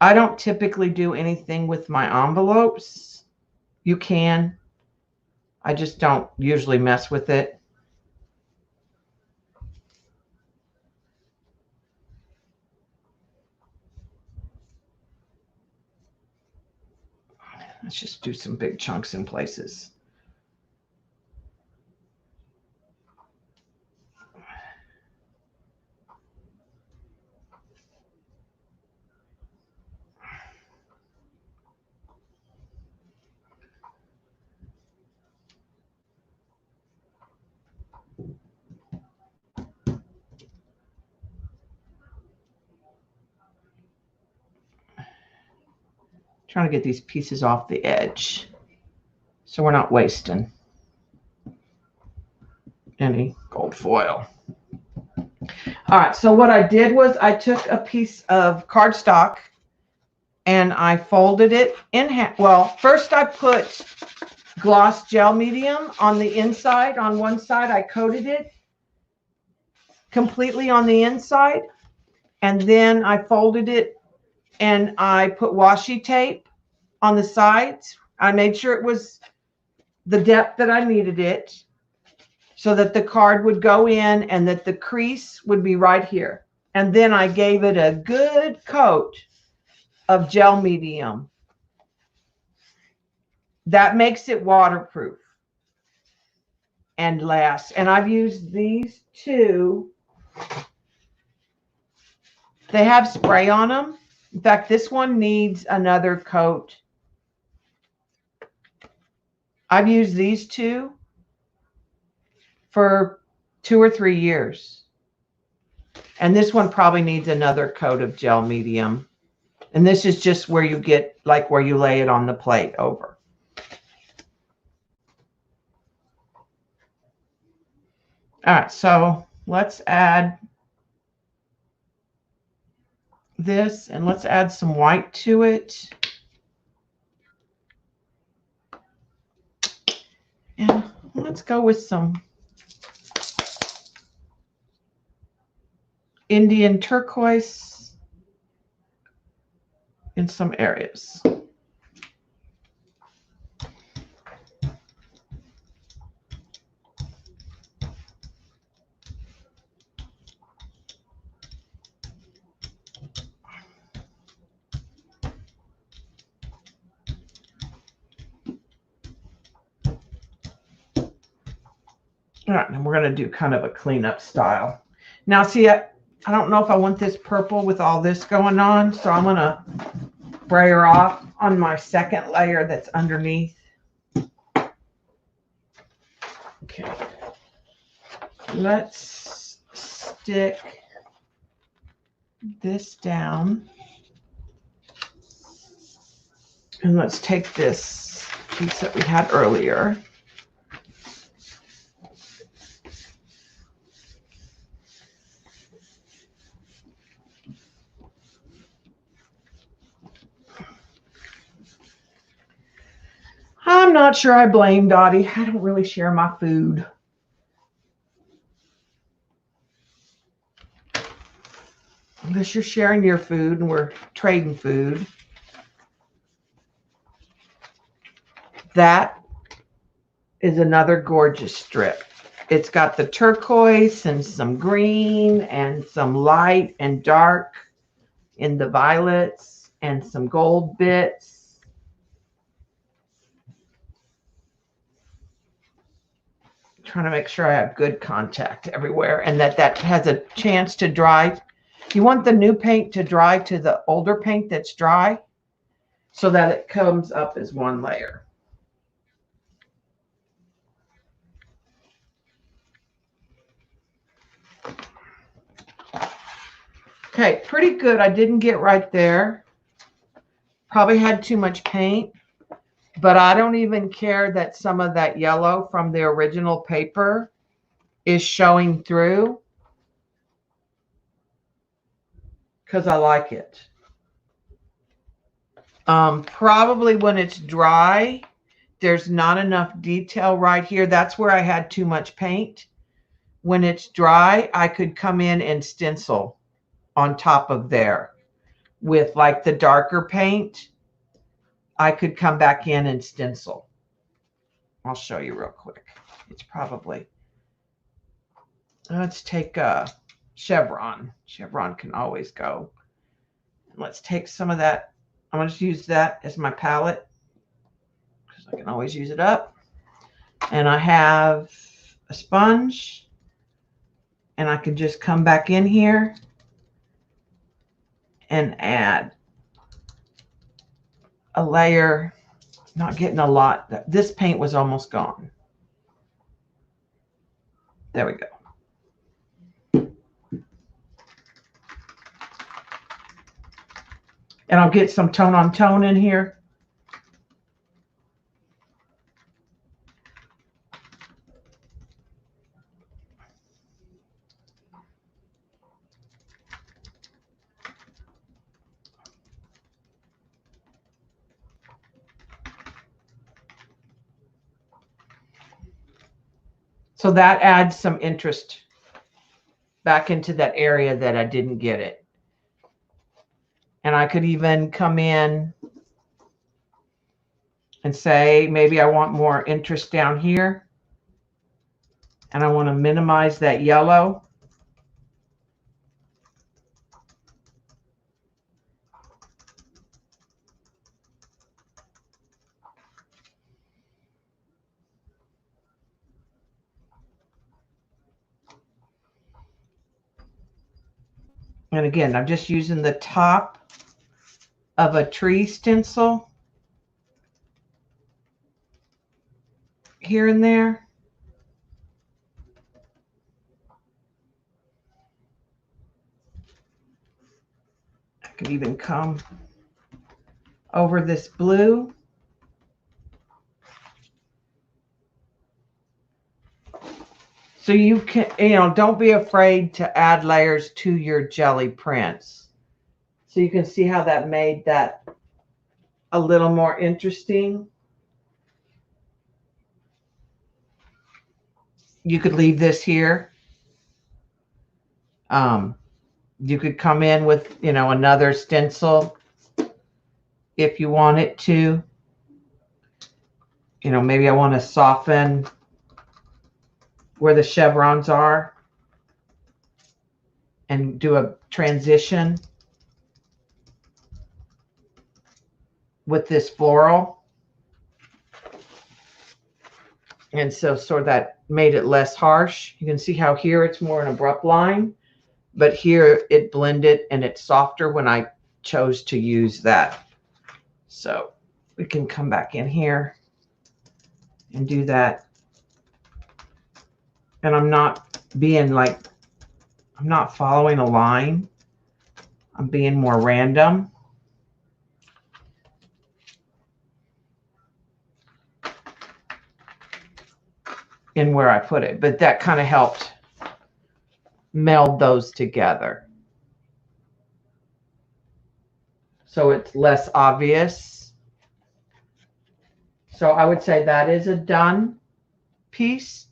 I don't typically do anything with my envelopes. You can. I just don't usually mess with it. Let's just do some big chunks in places. Trying to get these pieces off the edge so we're not wasting any gold foil. All right, so what I did was I took a piece of cardstock and I folded it in half. Well, first I put gloss gel medium on the inside. On one side, I coated it completely on the inside, and then I folded it and I put washi tape on the sides. I made sure it was the depth that I needed it so that the card would go in and that the crease would be right here. And then I gave it a good coat of gel medium. That makes it waterproof and lasts. And I've used these two. They have spray on them. In fact, this one needs another coat. I've used these two for 2 or 3 years. And this one probably needs another coat of gel medium. And this is just where you get, like where you lay it on the plate over. All right, so let's add this and let's add some white to it. And let's go with some Indian turquoise in some areas. All right, and we're going to do kind of a cleanup style. Now, see, I don't know if I want this purple with all this going on, so I'm going to spray her off on my second layer that's underneath. Okay. Let's stick this down. And let's take this piece that we had earlier. I'm not sure I blame Dottie. I don't really share my food. Unless you're sharing your food and we're trading food. That is another gorgeous strip. It's got the turquoise and some green and some light and dark in the violets and some gold bits. Trying to make sure I have good contact everywhere and that has a chance to dry. You want the new paint to dry to the older paint that's dry. so that it comes up as one layer. Okay, pretty good. I didn't get right there. Probably had too much paint, but I don't even care that some of that yellow from the original paper is showing through, because I like it. Probably when it's dry, there's not enough detail right here. That's where I had too much paint. When it's dry, I could come in and stencil on top of there with like the darker paint. I could come back in and stencil. I'll show you real quick. It's probably, let's take a chevron. Chevron can always go. Let's take some of that. I'm going to use that as my palette because I can always use it up. And I have a sponge, and I can just come back in here and add a layer. Not getting a lot. This paint was almost gone. There we go. And I'll get some tone on tone in here. So that adds some interest back into that area that I didn't get it. And I could even come in and say, maybe I want more interest down here. And I want to minimize that yellow. And again, I'm just using the top of a tree stencil here and there. I could even come over this blue. So you can, don't be afraid to add layers to your jelly prints. So you can see how that made that a little more interesting. You could leave this here. You could come in with, another stencil if you want it to. Maybe I want to soften where the chevrons are and do a transition with this floral. And so sort of that made it less harsh. You can see how here it's more an abrupt line, but here it blended and it's softer when I chose to use that. So we can come back in here and do that. And I'm not being like, I'm not following a line. I'm being more random. In where I put it, but that kind of helped meld those together. So it's less obvious. So I would say that is a done piece.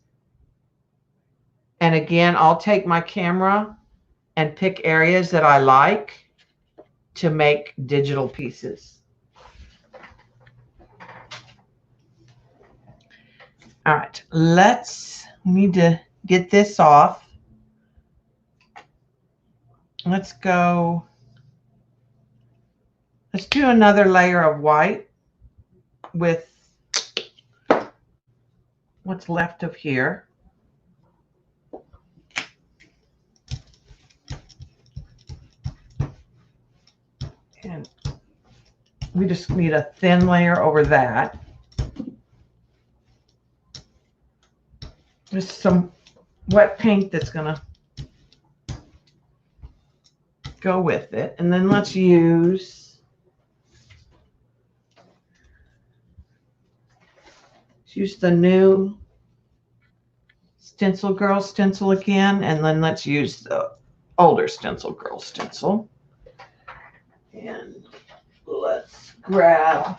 And again, I'll take my camera and pick areas that I like to make digital pieces. All right, we need to get this off. Let's do another layer of white with what's left of here. And We just need a thin layer over that. Just some wet paint that's going to go with it. And then let's use the new Stencil Girl stencil again, and then let's use the older Stencil Girl stencil. And let's grab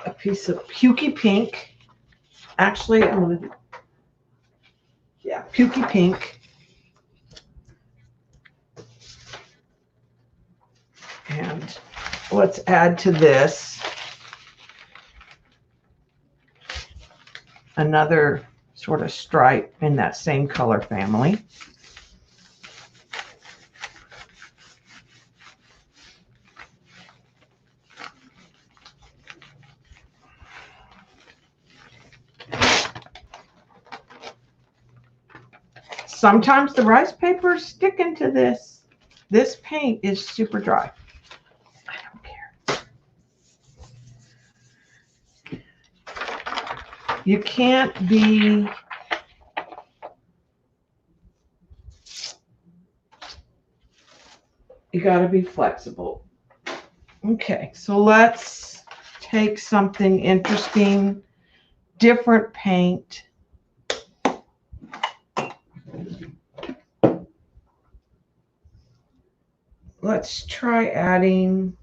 a piece of Pukey Pink. Actually, I'm going to do, yeah, Pukey Pink. And let's add to this another sort of stripe in that same color family. Sometimes the rice paper is sticking to this. This paint is super dry. I don't care. You can't be you got to be flexible. Okay, so let's take something interesting, different paint. Let's try adding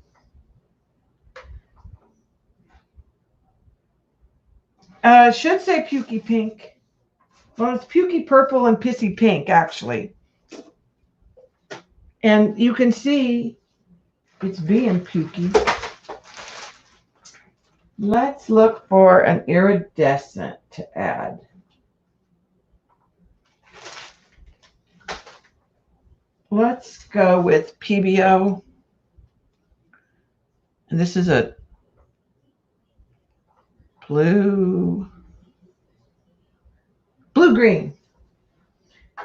it should say Pukey Pink. Well, it's Pukey Purple and Pissy Pink, actually. And you can see it's being Pukey. Let's look for an iridescent to add. Let's go with PBO. And this is a blue-green.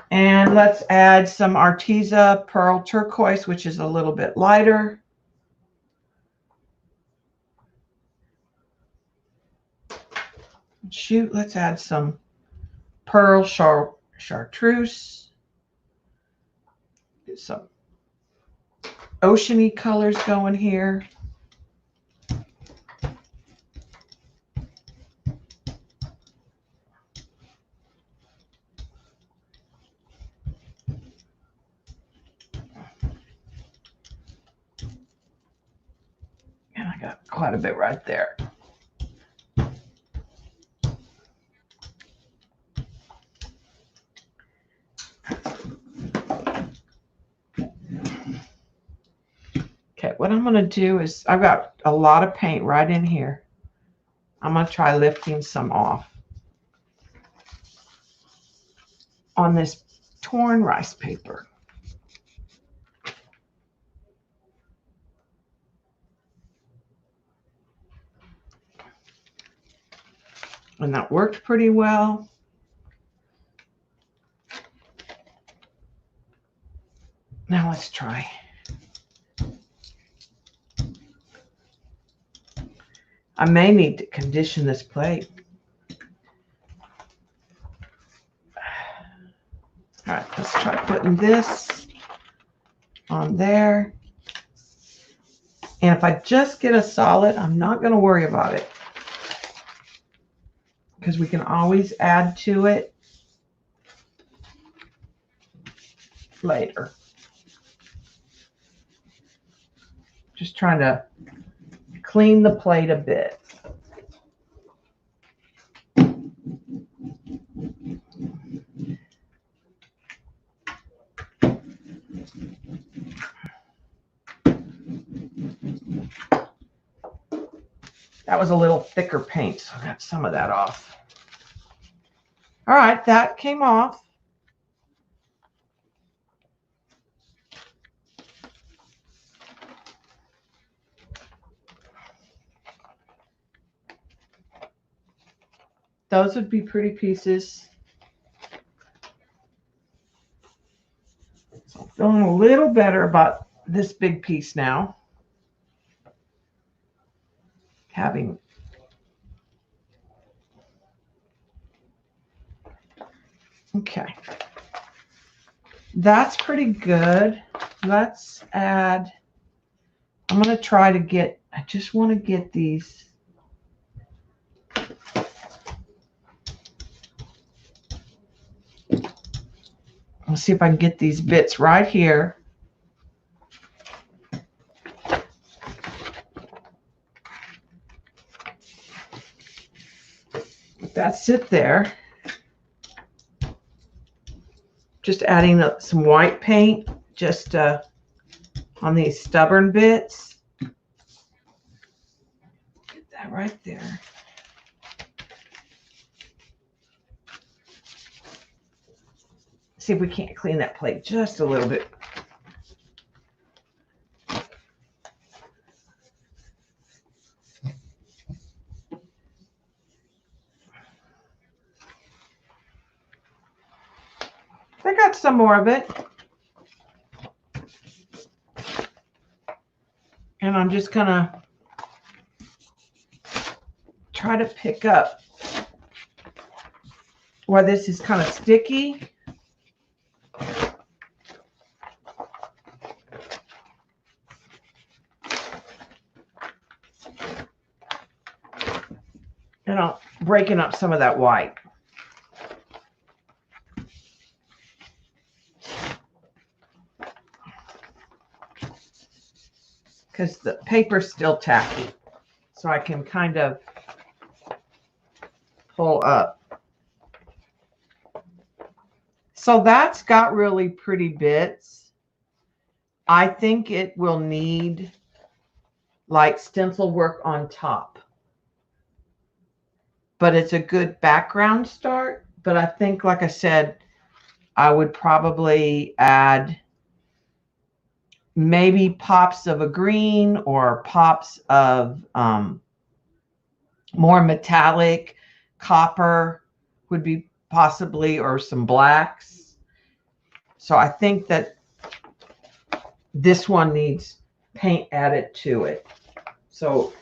And let's add some Arteza Pearl Turquoise, which is a little bit lighter. Shoot, let's add some Pearl Chartreuse. Get some oceany colors going here. And I got quite a bit right there. Okay, what I'm going to do is I've got a lot of paint right in here. I'm going to try lifting some off on this torn rice paper. And that worked pretty well. Now let's try. I may need to condition this plate. All right, let's try putting this on there. And if I just get a solid, I'm not going to worry about it, because we can always add to it later. Just trying to clean the plate a bit. That was a little thicker paint, so I got some of that off. All right, that came off. Those would be pretty pieces. So I'm feeling a little better about this big piece now. Okay. That's pretty good. Let's add, I'm going to try to get, I just want to get these. Let's see if I can get these bits right here. That's it there. Just adding some white paint just on these stubborn bits. Get that right there. See if we can't clean that plate just a little bit. I got some more of it. And I'm just gonna try to pick up where this is kind of sticky. And I'm breaking up some of that white. Because the paper's still tacky. So I can kind of pull up. So that's got really pretty bits. I think it will need like stencil work on top. But it's a good background start. But I think, like I said, I would probably add maybe pops of a green or pops of more metallic copper would be possibly, or some blacks. So I think that this one needs paint added to it. So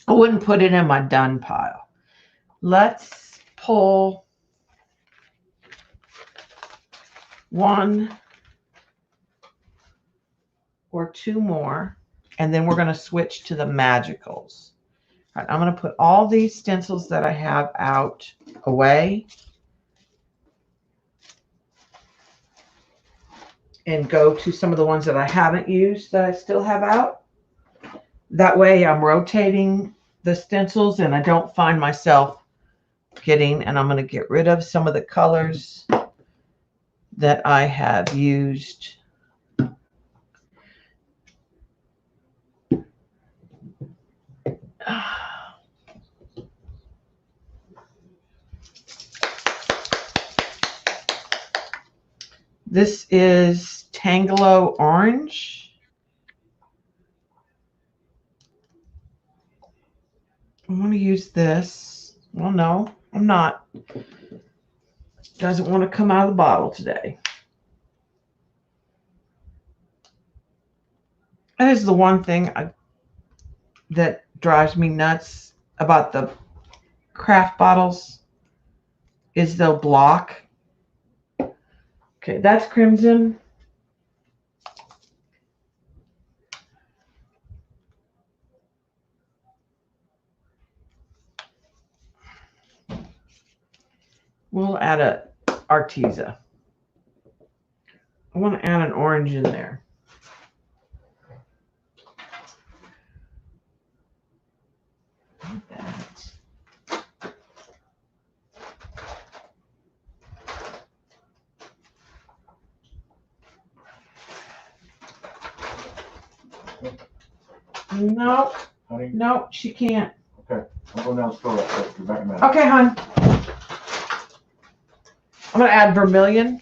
I wouldn't put it in my done pile. Let's pull one or two more, and then we're going to switch to the magicals. All right, I'm going to put all these stencils that I have out away and go to some of the ones that I haven't used that I still have out. That way I'm rotating the stencils and I don't find myself getting, and I'm going to get rid of some of the colors that I have used. This is Tangelo Orange. I want to use this. Well, no, I'm not. Doesn't want to come out of the bottle today. That is the one thing that drives me nuts about the craft bottles is they'll block. Okay, that's crimson. We'll add a Arteza. I want to add an orange in there. No, honey? No, she can't. Okay, I'm going down the store. You're back in a minute. Okay, hon. I'm going to add vermilion.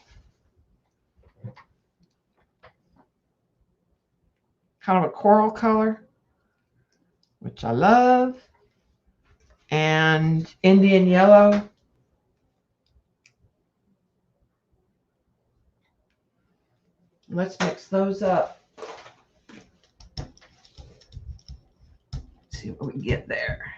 Kind of a coral color, which I love. And Indian yellow. Let's mix those up. See what we get there.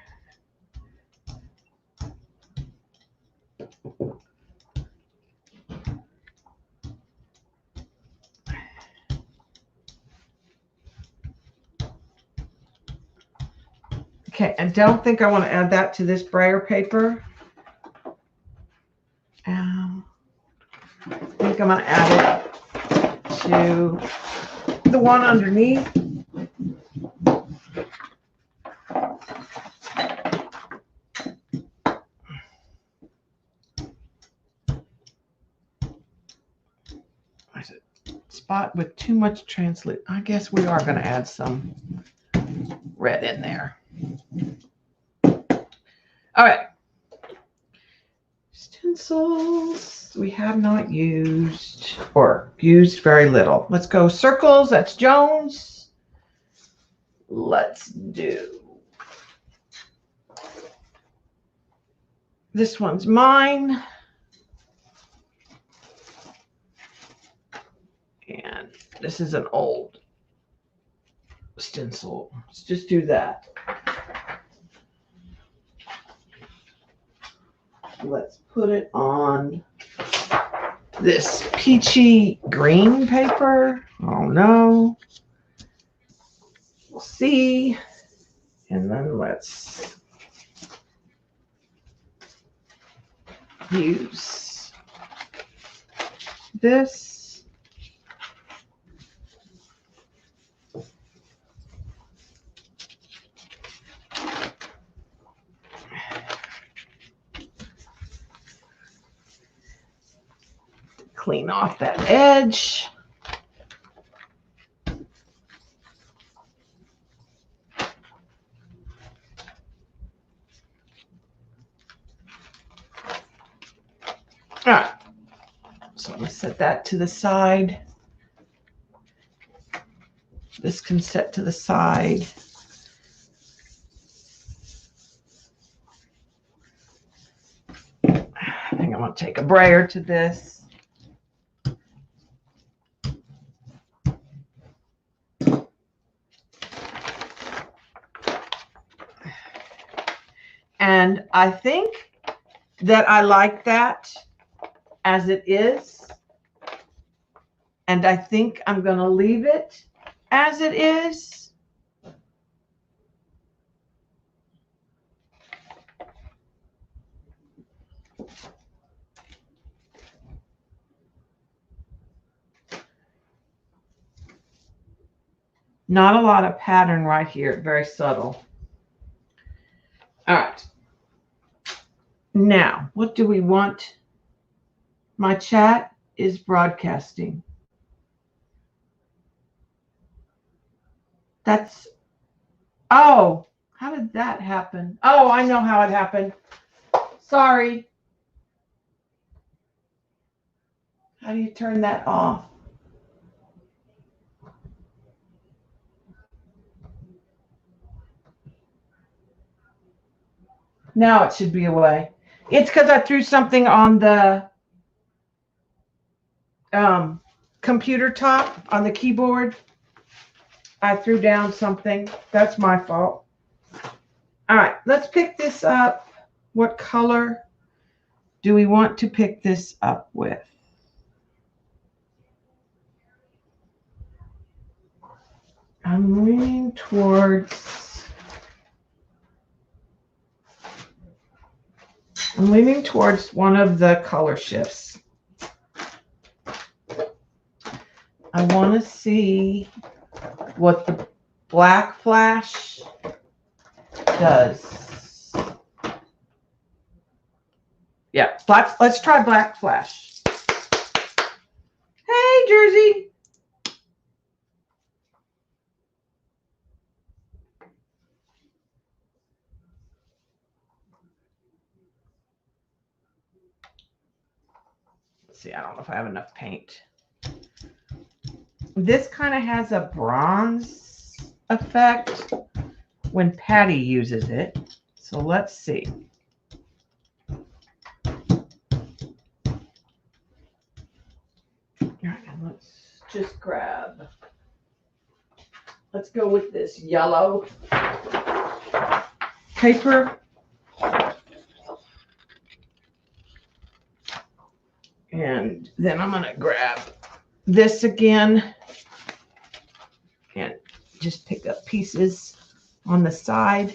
Okay, I don't think I want to add that to this brayer paper. I think I'm going to add it to the one underneath. There's a spot with too much translate. I guess we are going to add some red in there. All right. Stencils we have not used or used very little. Let's go circles. That's Jones. Let's do this one's mine. And this is an old stencil. Let's just do that. Let's put it on this peachy green paper. Oh no. We'll see. And then let's use this. Clean off that edge. All right, so I'm going to set that to the side. This can set to the side. I think I'm going to take a brayer to this. And I think that I like that as it is. And I think I'm going to leave it as it is. Not a lot of pattern right here, very subtle. All right. Now, what do we want? My chat is broadcasting. That's, oh, how did that happen? Oh, I know how it happened. Sorry. How do you turn that off? Now it should be away. It's because I threw something on the computer top on the keyboard. I threw down something. That's my fault. All right, let's pick this up. What color do we want to pick this up with? I'm leaning towards one of the color shifts. I want to see what the black flash does. Yeah, black. Let's try black flash. Hey, Jersey. Let's see, I don't know if I have enough paint. This kind of has a bronze effect when Patty uses it. So let's see. All right, let's just grab, let's go with this yellow paper. And then I'm going to grab this again and just pick up pieces on the side.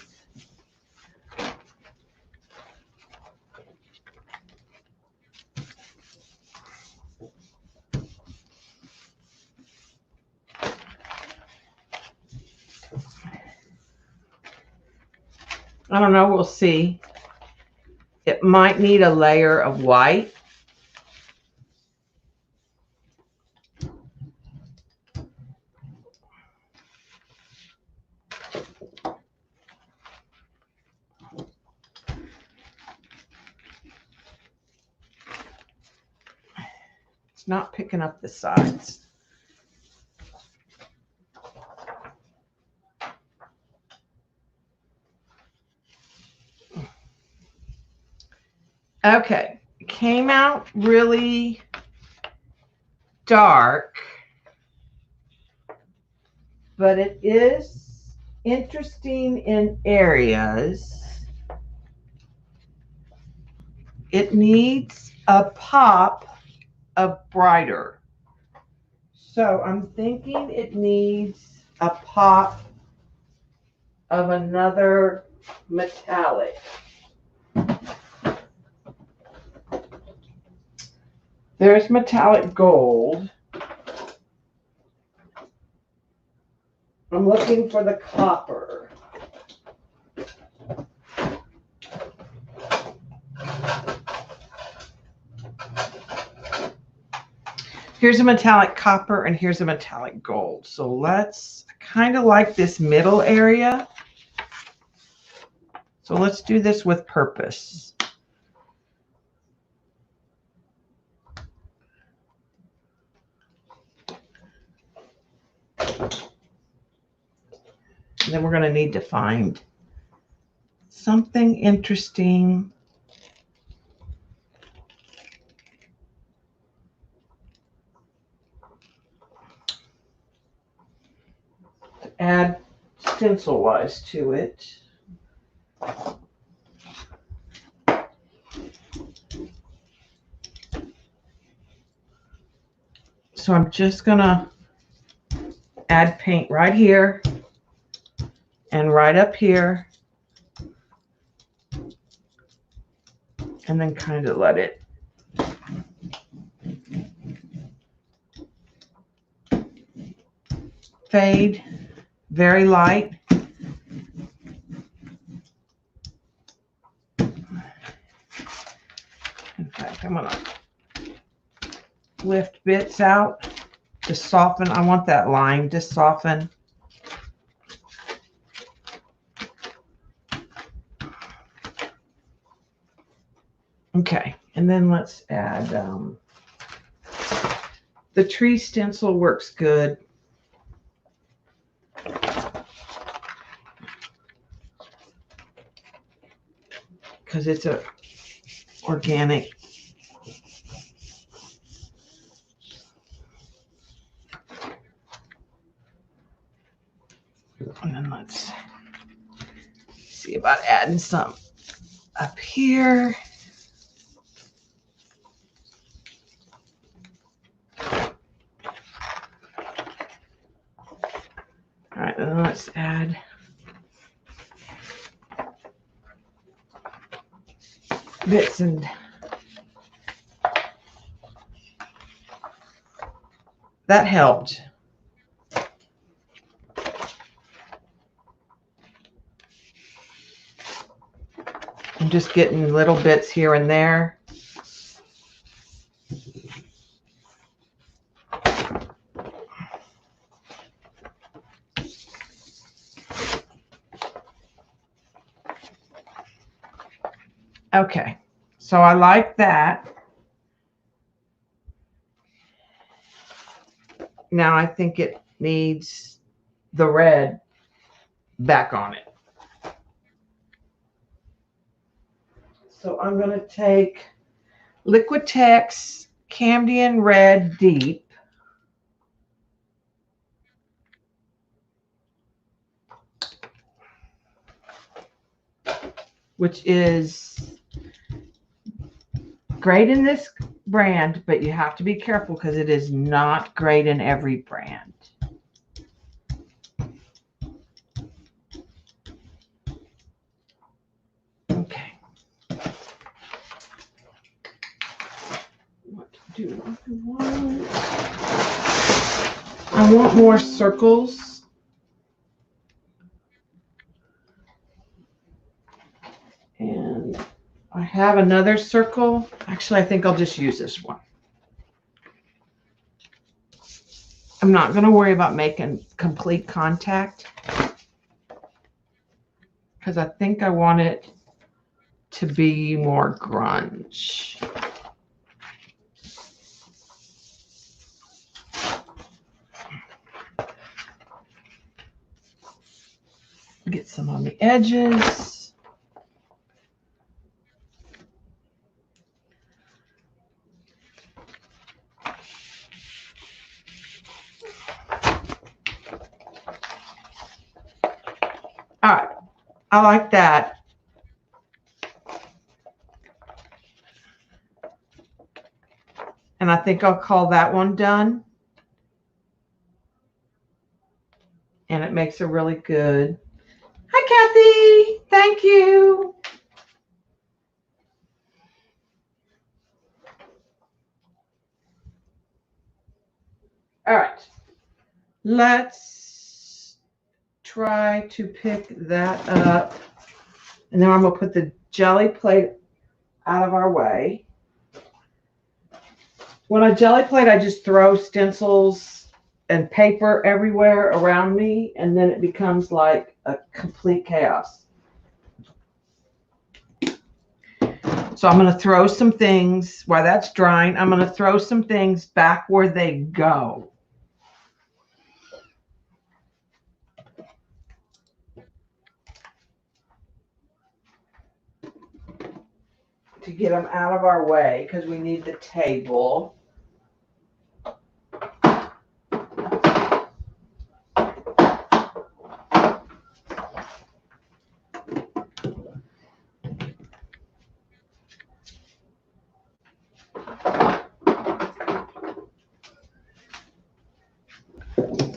I don't know, we'll see. It might need a layer of white. It's not picking up the sides. Okay, it came out really dark, but it is interesting in areas. It needs a pop of brighter. So I'm thinking it needs a pop of another metallic. There's metallic gold. I'm looking for the copper. Here's a metallic copper and here's a metallic gold. So let's kind of like this middle area. So let's do this with purpose. And then we're going to need to find something interesting. To add stencil wise to it. So I'm just going to add paint right here and right up here. And then kind of let it fade very light. In fact, I'm going to lift bits out to soften. I want that line to soften. Okay, and then let's add the tree stencil works good. Because it's a organic. And then let's see about adding some up here. All right, and then let's add bits and that helped. I'm just getting little bits here and there. Okay, so I like that. Now I think it needs the red back on it. So I'm going to take Liquitex Camden Red Deep. which is great in this brand, but you have to be careful because it is not great in every brand. Okay. What do I want? I want more circles. And I have another circle. Actually, I think I'll just use this one. I'm not going to worry about making complete contact because I think I want it to be more grunge. Get some on the edges. All right, I like that. And I think I'll call that one done. And it makes a really good. Hi, Kathy. Thank you. All right. Let's try to pick that up. And then I'm going to put the jelly plate out of our way. When I jelly plate, I just throw stencils and paper everywhere around me, and then it becomes like a complete chaos. So I'm going to throw some things while that's drying. I'm going to throw some things back where they go. To get them out of our way because we need the table.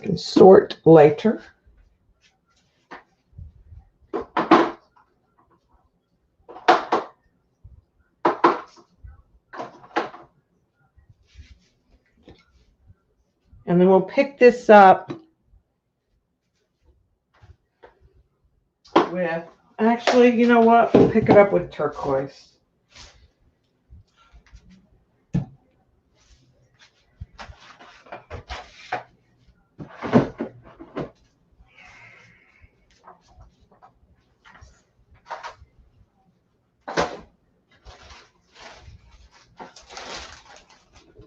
Can sort later. And then we'll pick this up with, actually, you know what? We'll pick it up with turquoise.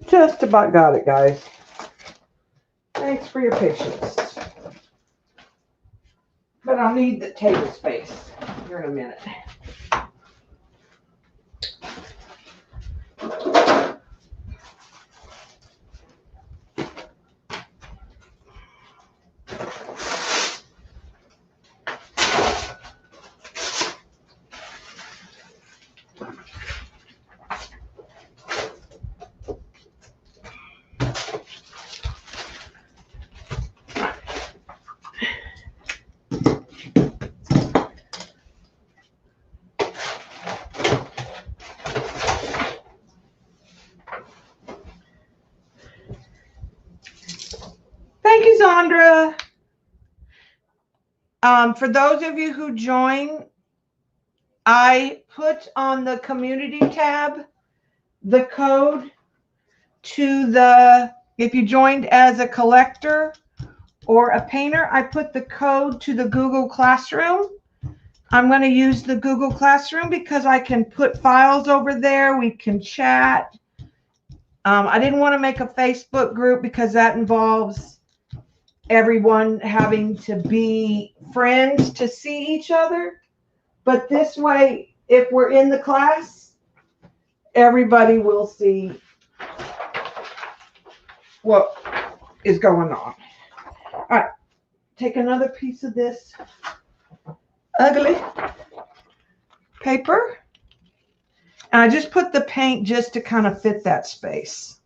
Just about got it, guys. Thanks for your patience. But I'll need the table space here in a minute. Thank you, Zandra. For those of you who join, I put on the community tab the code to the, if you joined as a collector or a painter, I put the code to the Google Classroom. I'm going to use the Google Classroom because I can put files over there. We can chat. I didn't want to make a Facebook group because that involves everyone having to be friends to see each other. But this way, if we're in the class, everybody will see what is going on. All right, take another piece of this ugly. paper. And I just put the paint just to kind of fit that space.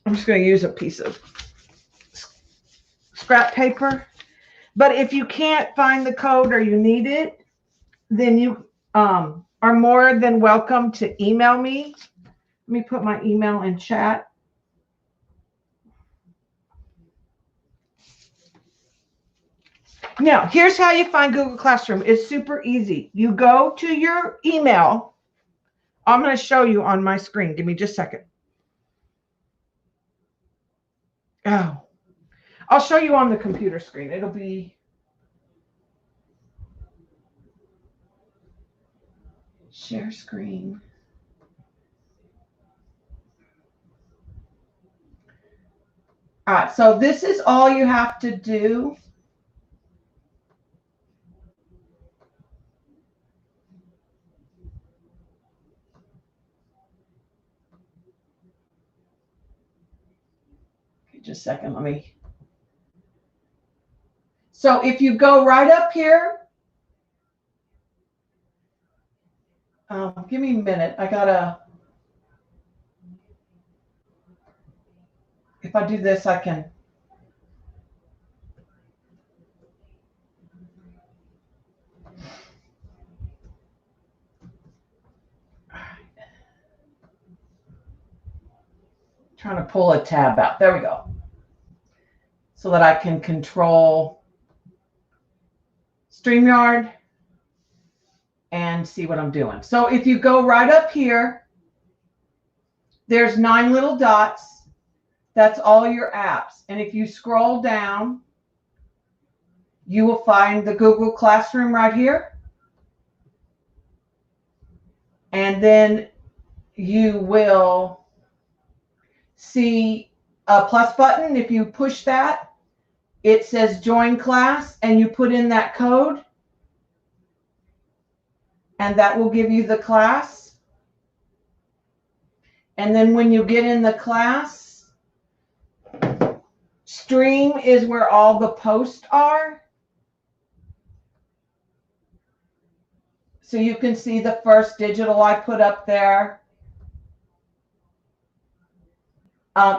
I'm just going to use a piece of scrap paper. But if you can't find the code or you need it, then you are more than welcome to email me. Let me put my email in chat. Now, here's how you find Google Classroom. It's super easy. You go to your email. I'm going to show you on my screen. Give me just a second. Oh, I'll show you on the computer screen. It'll be share screen. All right, so this is all you have to do. Okay, just a second, let me. So if you go right up here, give me a minute. I gotta, if I do this, I can. Trying to pull a tab out. There we go. So that I can control StreamYard and see what I'm doing. So if you go right up here, there's 9 little dots. That's all your apps. And if you scroll down, you will find the Google Classroom right here. And then you will see a plus button. If you push that, it says join class, and you put in that code, and that will give you the class. And then when you get in the class, stream is where all the posts are. So you can see the first digital I put up there.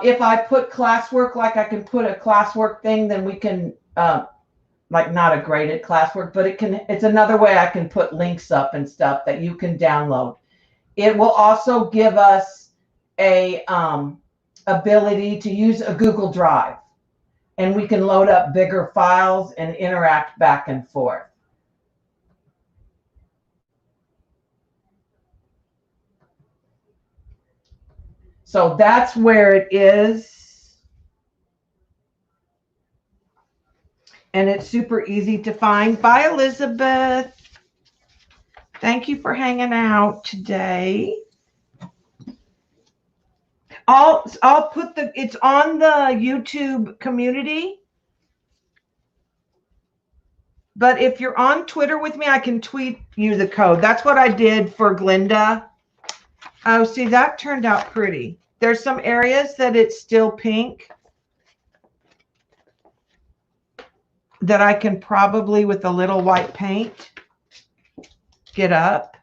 If I put classwork, like I can put a classwork thing, then we can, like not a graded classwork, but it's another way I can put links up and stuff that you can download. It will also give us a ability to use a Google Drive, and we can load up bigger files and interact back and forth. So that's where it is. And it's super easy to find. Bye, Elizabeth. Thank you for hanging out today. I'll put it's on the YouTube community. But if you're on Twitter with me, I can tweet you the code. That's what I did for Glinda. Oh, see, that turned out pretty. There's some areas that it's still pink that I can probably, with a little white paint, get up.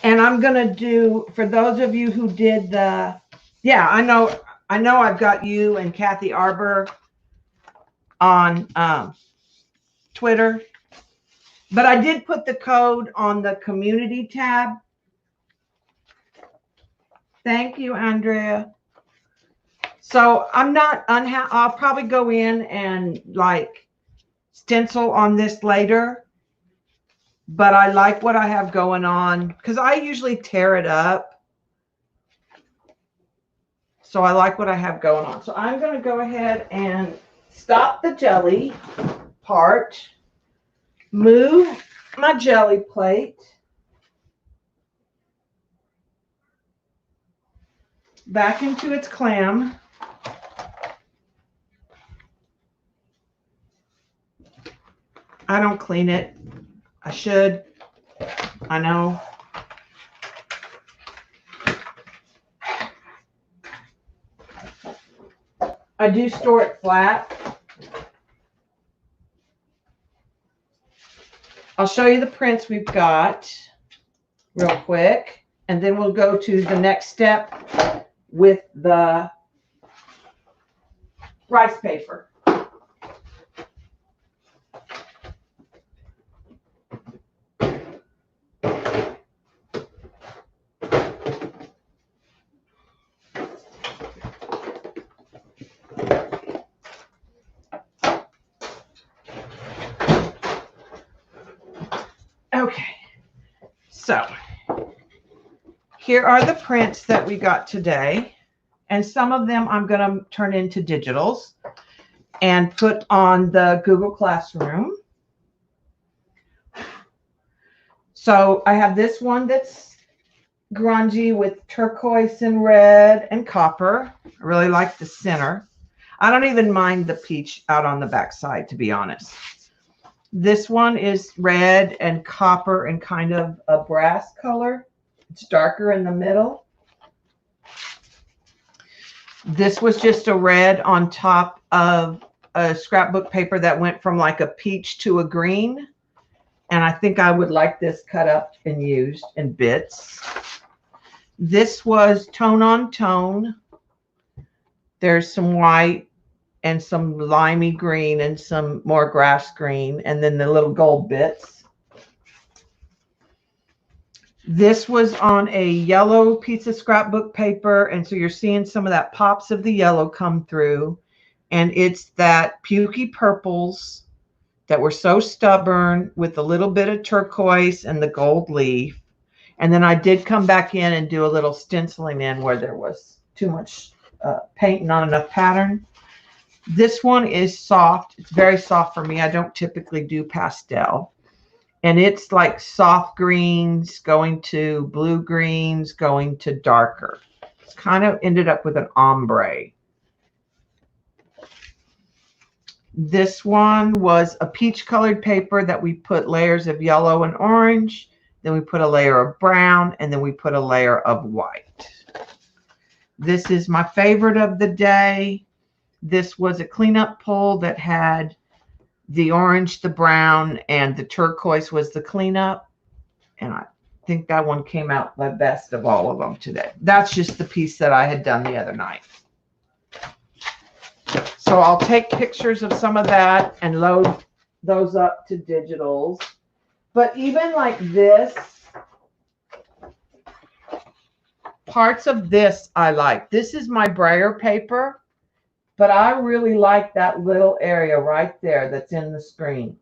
And I'm going to do, for those of you who did the, yeah, I know I've got you and Kathy Arbor on Twitter, but I did put the code on the community tab. Thank you, Andrea. So I'm not unhappy. I'll probably go in and like stencil on this later. But I like what I have going on because I usually tear it up. So I like what I have going on. So I'm going to go ahead and stop the jelly part, move my jelly plate. back into its clam. I don't clean it. I should. I know. I do store it flat. I'll show you the prints we've got real quick, and then we'll go to the next step with the rice paper. Okay, so here are the prints that we got today, and some of them I'm going to turn into digitals and put on the Google Classroom. So I have this one that's grungy with turquoise and red and copper. I really like the center. I don't even mind the peach out on the back side, to be honest. This one is red and copper and kind of a brass color. It's darker in the middle. This was just a red on top of a scrapbook paper that went from like a peach to a green. And I think I would like this cut up and used in bits. This was tone on tone. There's some white and some limey green and some more grass green, and then the little gold bits. This was on a yellow piece of scrapbook paper, and so you're seeing some of that pops of the yellow come through, and it's that pukey purples that were so stubborn with a little bit of turquoise and the gold leaf. And then I did come back in and do a little stenciling in where there was too much paint, not enough pattern. This one is soft. It's very soft for me. I don't typically do pastel. And it's like soft greens going to blue greens going to darker. It's kind of ended up with an ombre. This one was a peach colored paper that we put layers of yellow and orange. Then we put a layer of brown, and then we put a layer of white. This is my favorite of the day. This was a cleanup pull that had the orange, the brown, and the turquoise was the cleanup. And I think that one came out the best of all of them today. That's just the piece that I had done the other night. So I'll take pictures of some of that and load those up to digitals. But even like this, parts of this I like. This is my brayer paper. But I really like that little area right there that's in the screen.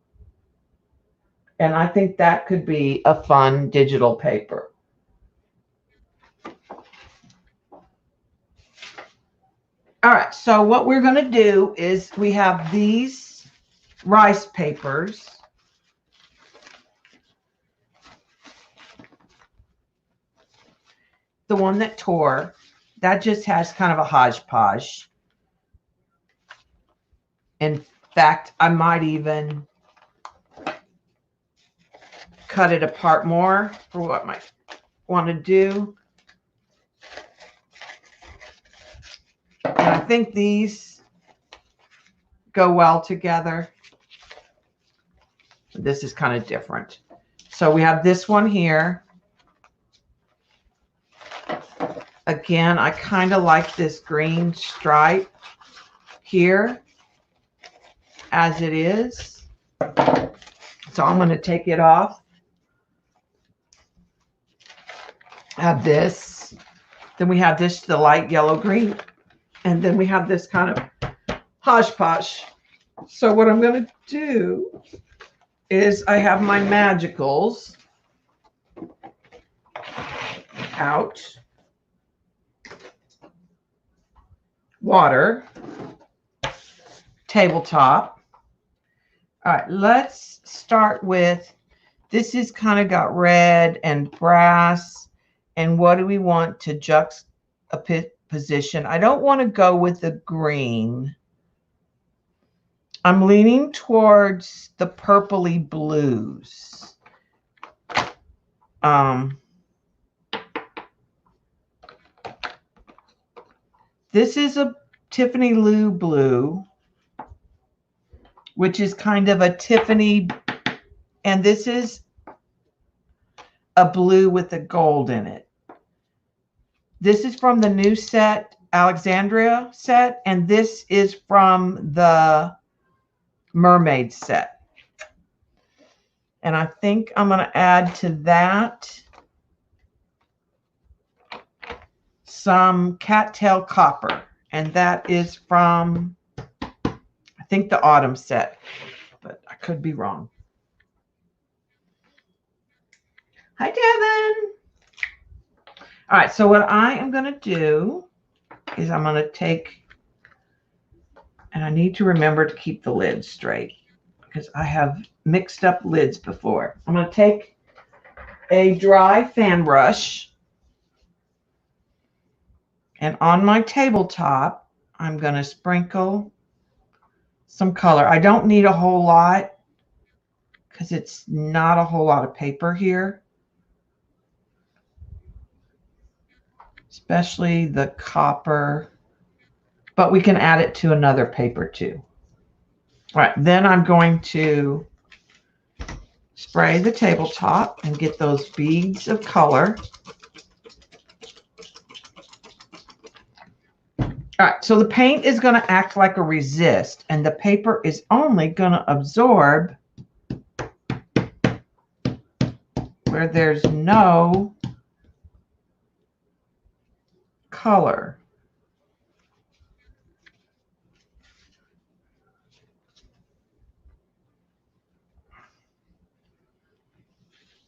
And I think that could be a fun digital paper. All right, so what we're going to do is we have these rice papers. The one that tore, that just has kind of a hodgepodge. In fact, I might even cut it apart more for what I might want to do. And I think these go well together. This is kind of different. So we have this one here. Again, I kind of like this green stripe here as it is. So I'm going to take it off. Have this. Then we have this, the light yellow green. And then we have this kind of hodgepodge. So what I'm going to do is I have my magicals out. Water. Tabletop. All right, let's start with, this is kind of got red and brass. And what do we want to juxtapose position. I don't want to go with the green. I'm leaning towards the purpley blues. This is a Tiffany Lou blue, which is kind of a Tiffany, and this is a blue with a gold in it. This is from the new set, Alexandria set, and this is from the mermaid set. And I think I'm going to add to that some cattail copper, and that is from, I think, the autumn set, but I could be wrong. Hi, Devin. All right, so what I am going to do is I'm going to take, and I need to remember to keep the lids straight because I have mixed up lids before. I'm going to take a dry fan brush, and on my tabletop, I'm going to sprinkle some color. I don't need a whole lot because it's not a whole lot of paper here, especially the copper, but we can add it to another paper too. All right, then I'm going to spray the tabletop and get those beads of color. All right, so the paint is going to act like a resist, and the paper is only going to absorb where there's no color.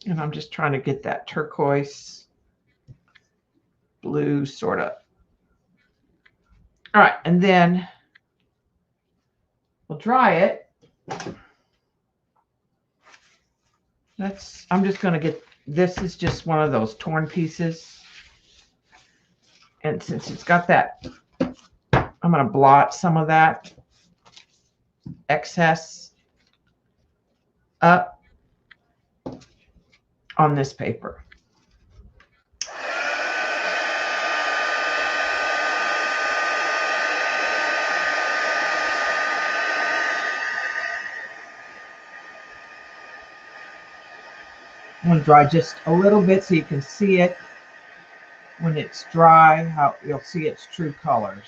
And I'm just trying to get that turquoise blue sort of. All right, and then we'll dry it. I'm just going to get, this is just one of those torn pieces. And since it's got that, I'm going to blot some of that excess up on this paper. I'm going to dry just a little bit so you can see it when it's dry, how you'll see its true colors.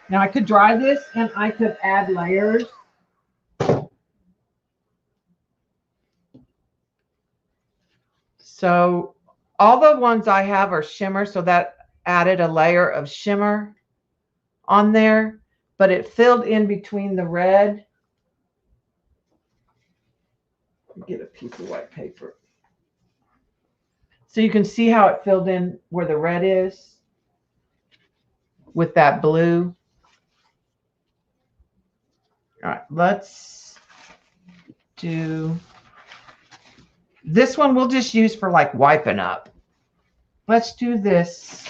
Now I could dry this and I could add layers. So all the ones I have are shimmer, so that added a layer of shimmer on there, but it filled in between the red. Get a piece of white paper. So you can see how it filled in where the red is with that blue. All right, let's do this one. We'll just use for like wiping up. Let's do this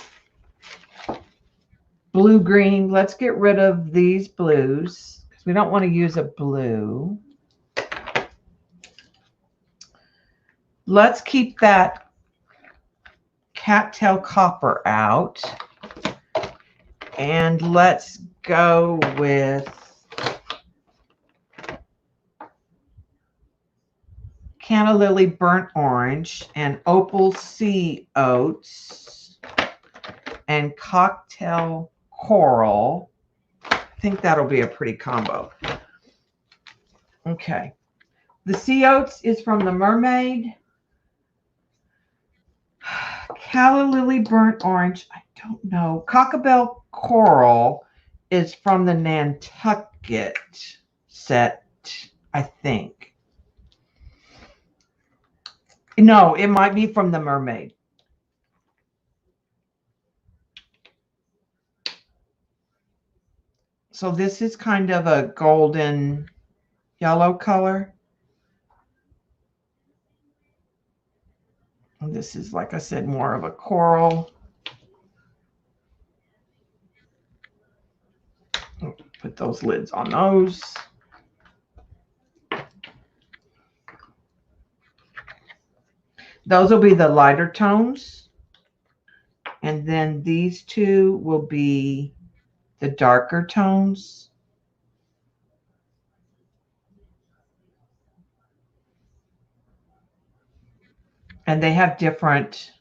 blue green. Let's get rid of these blues because we don't want to use a blue. Let's keep that cattail copper out, and let's go with Canna Lily burnt orange and opal sea oats and cocktail coral. I think that'll be a pretty combo. Okay, the sea oats is from the mermaid. Calla Lily burnt orange, I don't know. Cockabell coral is from the Nantucket set, I think. No, it might be from the mermaid. So this is kind of a golden yellow color. And this is, like I said, more of a coral. Put those lids on those. Those will be the lighter tones. And then these two will be the darker tones. And they have different,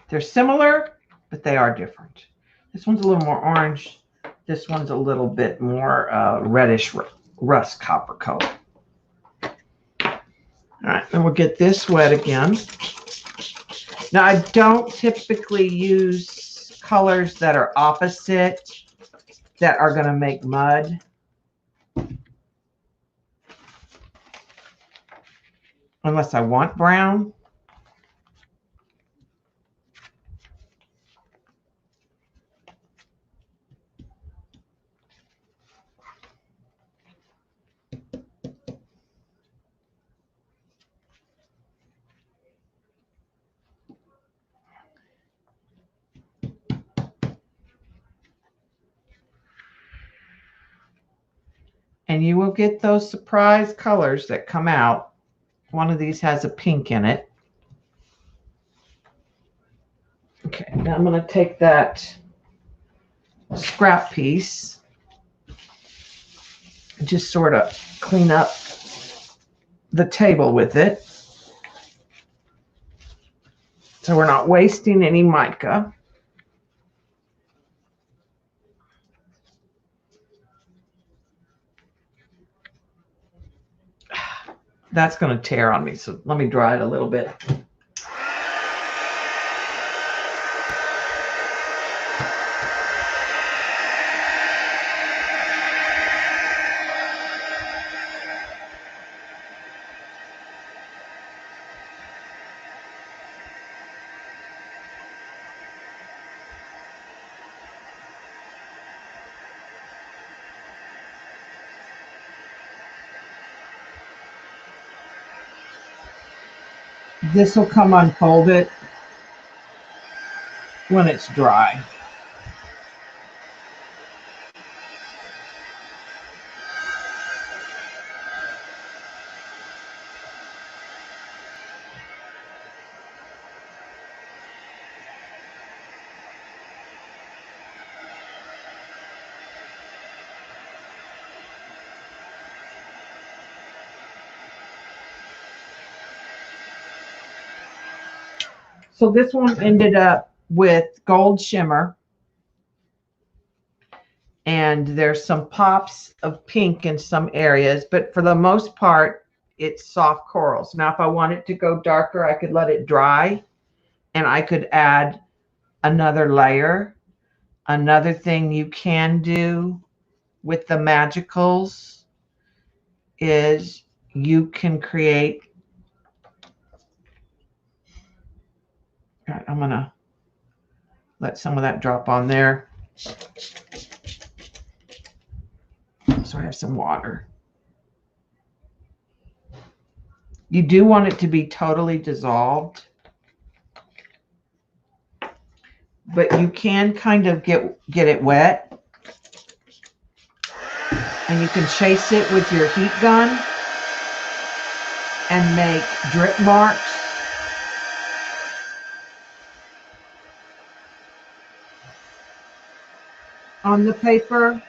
they're similar, but they are different. This one's a little more orange. This one's a little bit more reddish rust copper color. All right, and we'll get this wet again. Now, I don't typically use colors that are opposite that are going to make mud. Unless I want brown. And you will get those surprise colors that come out. One of these has a pink in it. Okay, now I'm going to take that scrap piece and just sort of clean up the table with it. So we're not wasting any mica. That's going to tear on me, so let me dry it a little bit. This will come unfolded when it's dry. So this one ended up with gold shimmer. And there's some pops of pink in some areas, but for the most part, it's soft corals. Now, if I want it to go darker, I could let it dry and I could add another layer. Another thing you can do with the magicals is you can create. All right, I'm going to let some of that drop on there. So I have some water. You do want it to be totally dissolved, but you can kind of get it wet, and you can chase it with your heat gun and make drip marks. On the paper.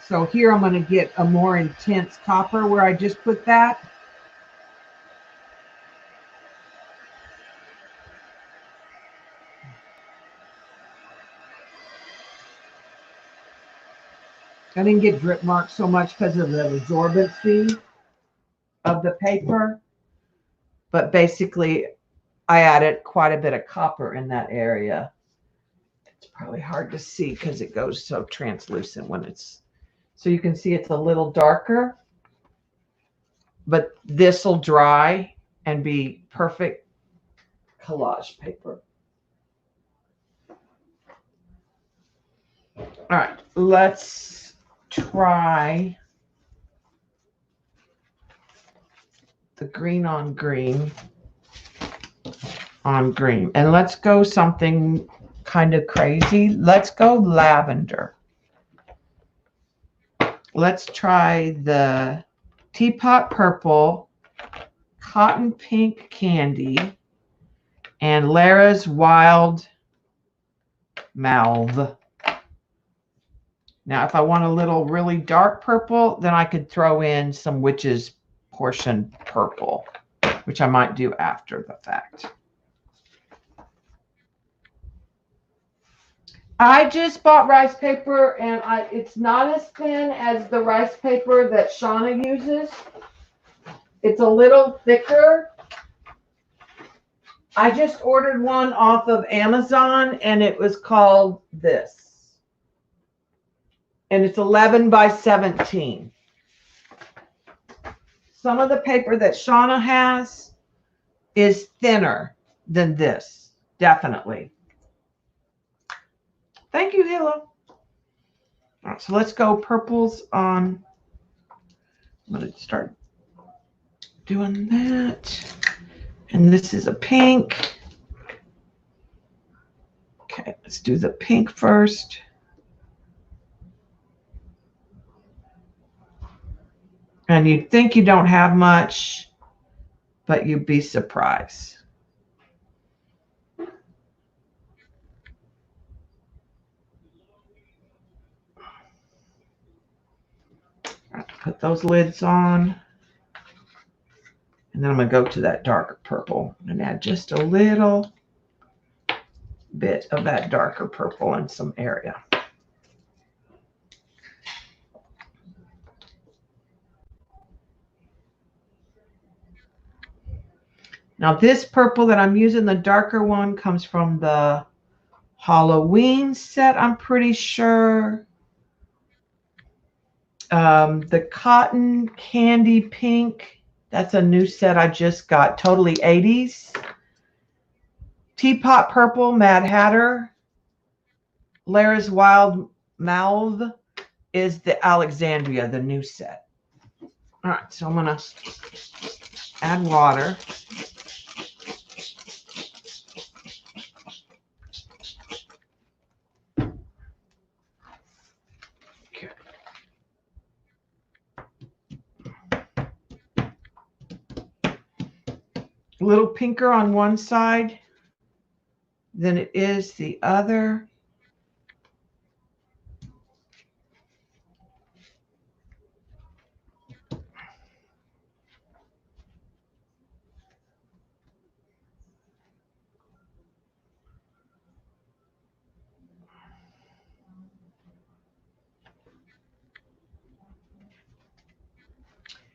So here I'm going to get a more intense copper where I just put that. I didn't get drip marks so much because of the absorbency of the paper, but basically I added quite a bit of copper in that area. It's probably hard to see because it goes so translucent when it's, so you can see it's a little darker, but this will dry and be perfect collage paper. All right, let's try the green on green on green. And let's go something kind of crazy. Let's go lavender. Let's try the Teapot Purple, Cotton Pink Candy, and Lara's Wild Mauve. Now, if I want a little really dark purple, then I could throw in some Witch's Portion Purple, which I might do after the fact. I just bought rice paper, and it's not as thin as the rice paper that Shauna uses. It's a little thicker. I just ordered one off of Amazon, and it was called this. And it's 11 by 17. Some of the paper that Shauna has is thinner than this, definitely. Thank you, Halo. All right, so let's go purples on. I'm going to start doing that. And this is a pink. Okay, let's do the pink first. And you'd think you don't have much, but you'd be surprised. Put those lids on. And then I'm going to go to that darker purple and add just a little bit of that darker purple in some area. Now this purple that I'm using, the darker one, comes from the Halloween set, I'm pretty sure. The Cotton Candy Pink, that's a new set I just got, totally 80s. Teapot Purple, Mad Hatter. Lara's Wild Mauve is the Alexandria, the new set. All right, so I'm going to add water. Okay. A little pinker on one side than it is the other.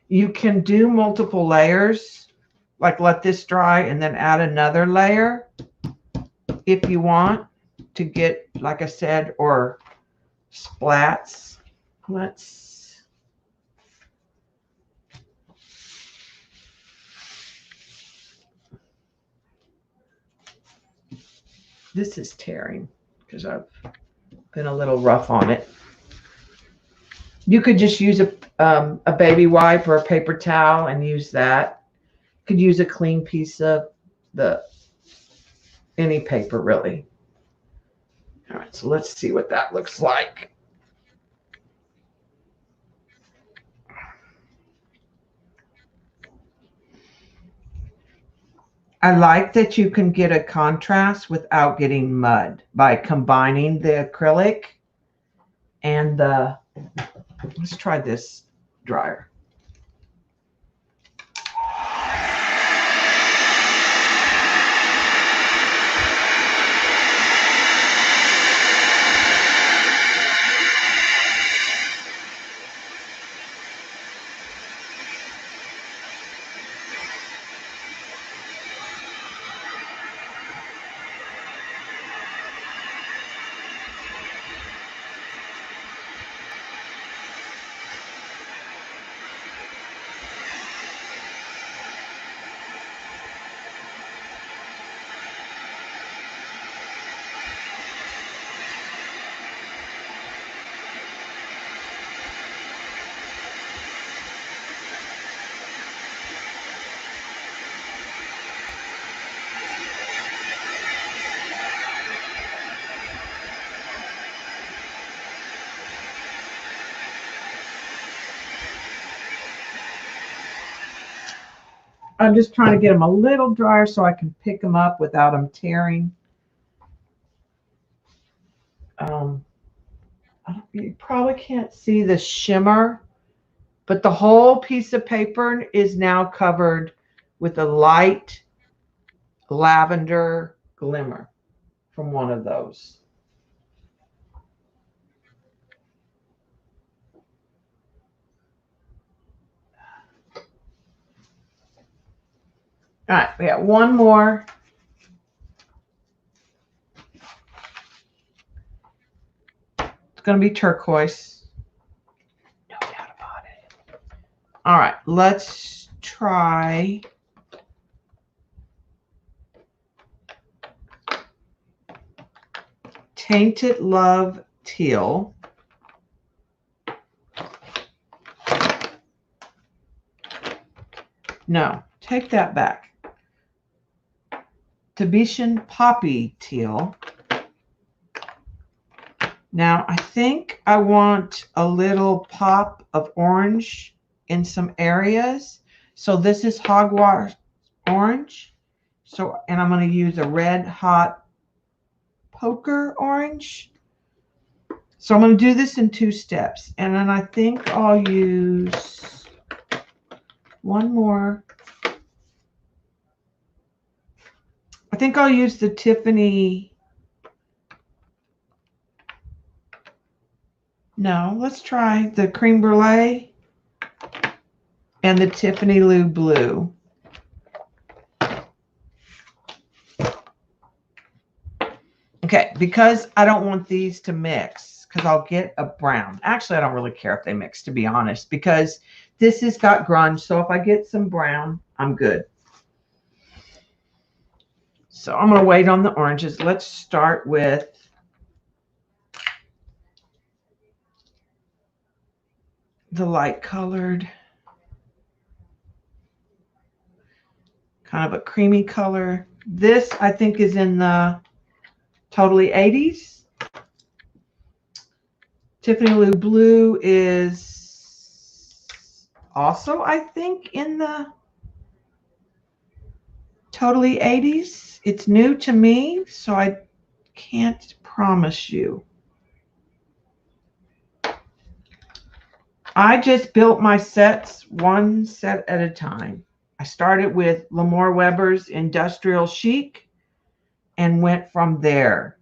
You can do multiple layers, like let this dry and then add another layer if you want to get, like I said, or splats. This is tearing because I've been a little rough on it. You could just use a baby wipe or a paper towel and use that. You could use a clean piece of any paper, really. All right, so let's see what that looks like. I like that you can get a contrast without getting mud by combining the acrylic and the, let's try this dryer. I'm just trying to get them a little drier so I can pick them up without them tearing. You probably can't see the shimmer, but the whole piece of paper is now covered with a light lavender glimmer from one of those. All right, we got one more. It's going to be turquoise. No doubt about it. All right, let's try Tainted Love Teal. No, take that back. Tibetan Poppy Teal. Now, I think I want a little pop of orange in some areas. So this is Hogwash Orange. So, and I'm going to use a Red Hot Poker Orange. So I'm going to do this in 2 steps. And then I think I'll use one more. I think I'll use the Tiffany. No, let's try the Cream Brulee and the Tiffany Lou Blue. Okay, because I don't want these to mix, because I'll get a brown. Actually, I don't really care if they mix, to be honest, because this has got grunge. So if I get some brown, I'm good. So I'm going to wait on the oranges. Let's start with the light colored, kind of a creamy color. This, I think, is in the Totally 80s. Tiffany Lou Blue is also, I think, in the Totally 80s. It's new to me, so I can't promise you. I just built my sets one set at a time. I started with Lamore Weber's Industrial Chic and went from there.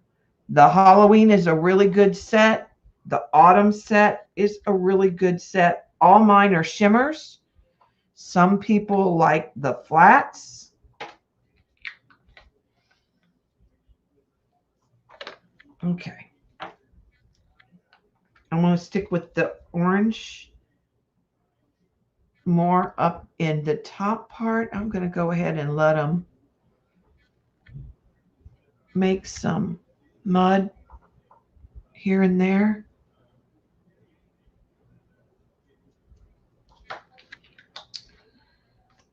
The Halloween is a really good set. The autumn set is a really good set. All mine are shimmers. Some people like the flats. Okay. I'm going to stick with the orange more up in the top part. I'm going to go ahead and let them make some mud here and there.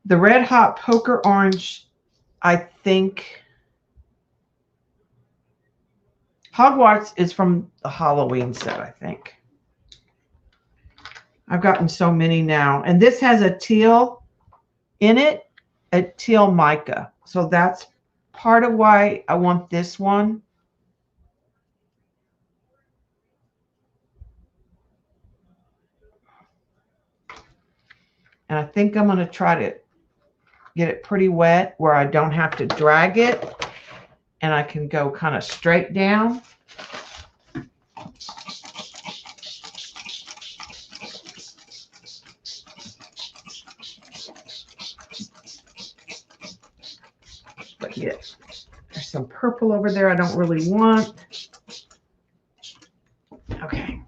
The Red Hot Poker Orange, I think, Hogwarts is from the Halloween set, I think. I've gotten so many now. And this has a teal in it, a teal mica. So that's part of why I want this one. And I think I'm going to try to get it pretty wet where I don't have to drag it. And I can go kind of straight down. But yes, there's some purple over there I don't really want. Okay.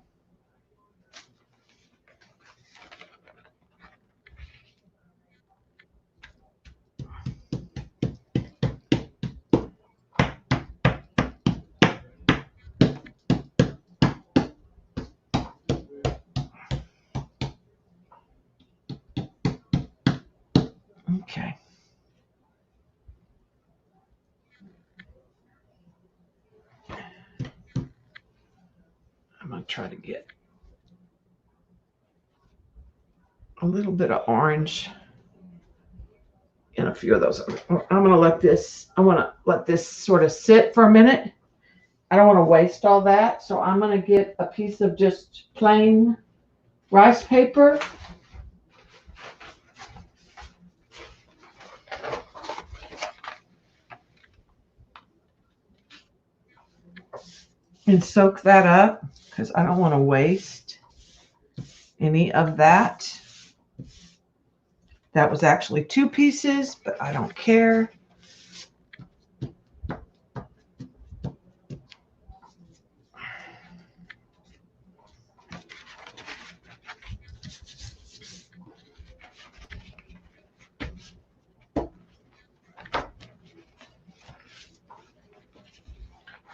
Okay. I'm going to try to get a little bit of orange a few of those. I want to let this sort of sit for a minute. I don't want to waste all that. So I'm going to get a piece of just plain rice paper. And soak that up because I don't want to waste any of that. That was actually 2 pieces, but I don't care.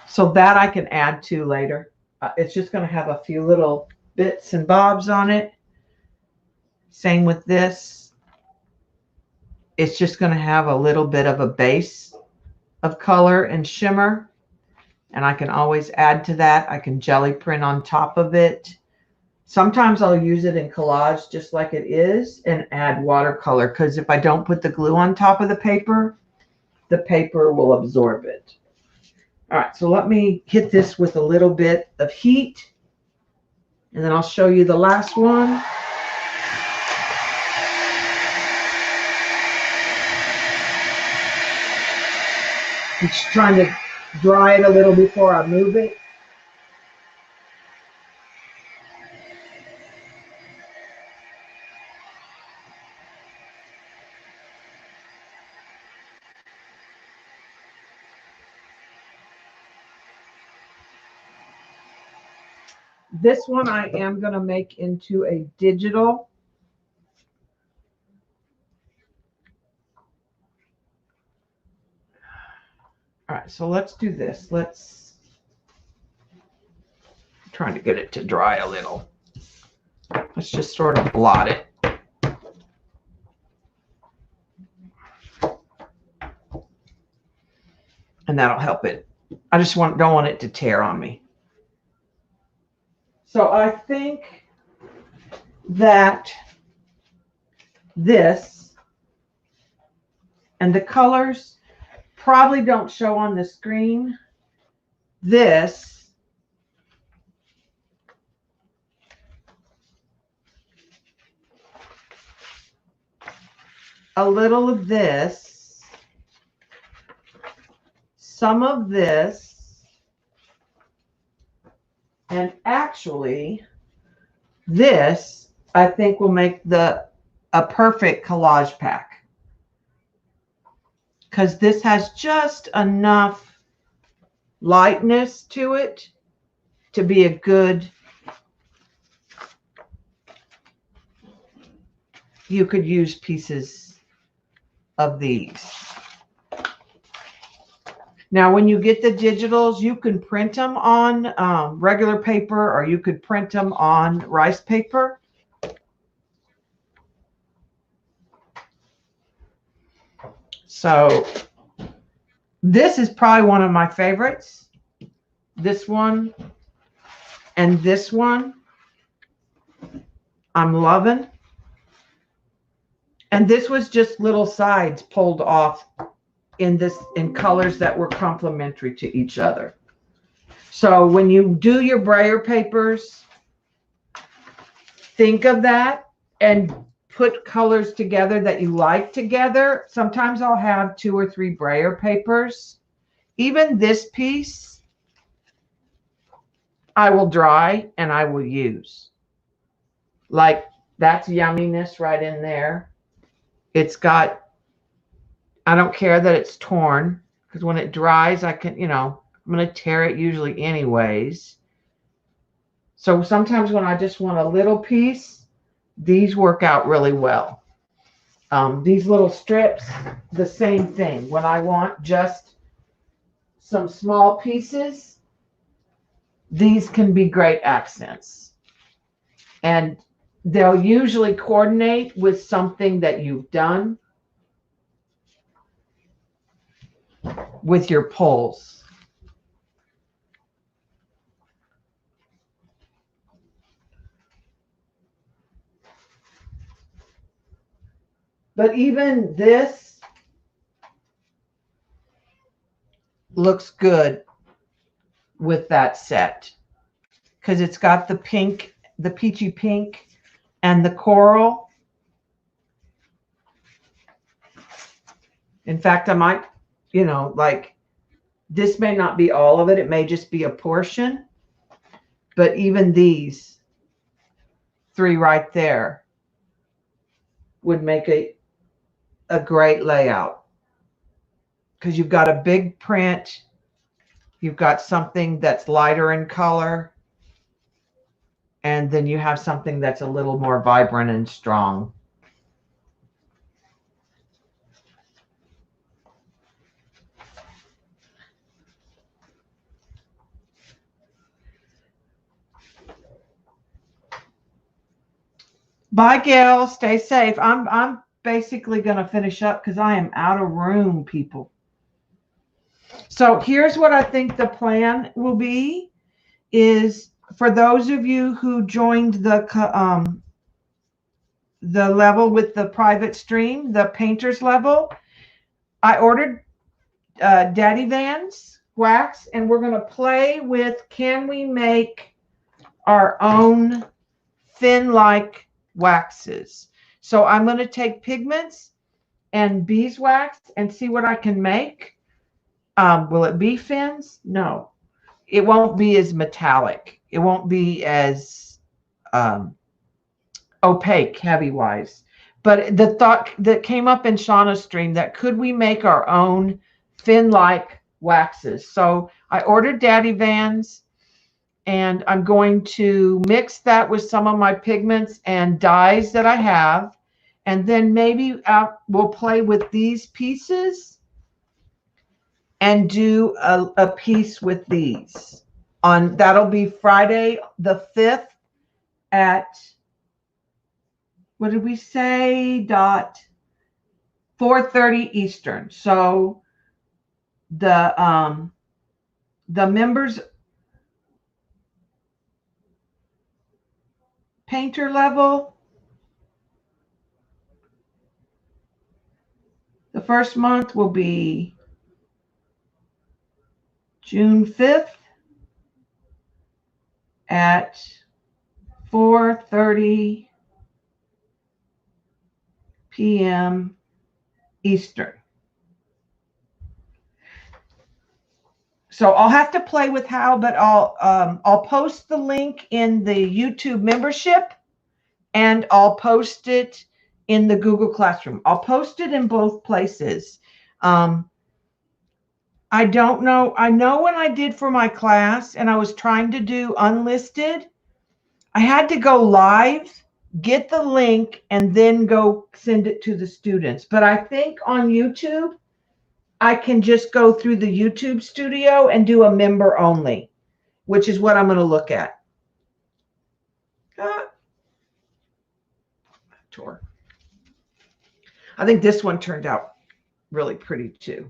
So that I can add to later. It's just going to have a few little bits and bobs on it. Same with this. It's just going to have a little bit of a base of color and shimmer. And I can always add to that. I can jelly print on top of it. Sometimes I'll use it in collage just like it is and add watercolor, because if I don't put the glue on top of the paper will absorb it. All right, so let me hit this with a little bit of heat, and then I'll show you the last one. I'm just trying to dry it a little before I move it. This one I am going to make into a digital. All right, so let's do this. I'm trying to get it to dry a little. Let's just sort of blot it. And that'll help it. I just don't want it to tear on me. So I think that this and the colors probably don't show on the screen. This a little of this, some of this, and actually this I think will make a perfect collage pack, because this has just enough lightness to it to be a good, you could use pieces of these. Now, when you get the digitals, you can print them on regular paper, or you could print them on rice paper. So this is probably one of my favorites. This one and this one I'm loving. And this was just little sides pulled off in colors that were complementary to each other. So when you do your brayer papers, think of that and put colors together that you like together. Sometimes I'll have 2 or 3 brayer papers. Even this piece, I will dry and I will use. Like, that's yumminess right in there. It's got, I don't care that it's torn, because when it dries, I can, I'm going to tear it usually anyways. So sometimes when I just want a little piece, these work out really well. These little strips, the same thing. When I want just some small pieces, these can be great accents. And they'll usually coordinate with something that you've done with your pulls. But even this, looks good with that set because it's got the pink, the peachy pink, and the coral. In fact, I might, you know, like this may not be all of it. It may just be a portion. But even these three right there would make a great layout because you've got a big print. You've got something that's lighter in color. And then you have something that's a little more vibrant and strong. Bye, Gail. Stay safe. I'm basically going to finish up because I am out of room, people. So here's what I think the plan will be is for those of you who joined the level with the private stream, the painter's level, I ordered Daddy Van's wax, and we're going to play with, can we make our own fin-like waxes? So I'm going to take pigments and beeswax and see what I can make. Will it be fins? No, it won't be as metallic. It won't be as opaque, heavy wise. But the thought that came up in Shauna's stream that could we make our own fin-like waxes? So I ordered Daddy Van's, and I'm going to mix that with some of my pigments and dyes that I have. And then maybe we'll play with these pieces and do a piece with these. That'll be Friday the 5th at, what did we say? 4:30 Eastern. So the members painter level, the first month will be June 5th at 4:30 p.m. Eastern. So I'll have to play with how, but I'll post the link in the YouTube membership, and I'll post it in the Google Classroom. I'll post it in both places. I don't know. I know when I did for my class and I was trying to do unlisted, I had to go live, get the link, and then go send it to the students. But I think on YouTube, I can just go through the YouTube studio and do a member only, which is what I'm going to look at. Tour. I think this one turned out really pretty too.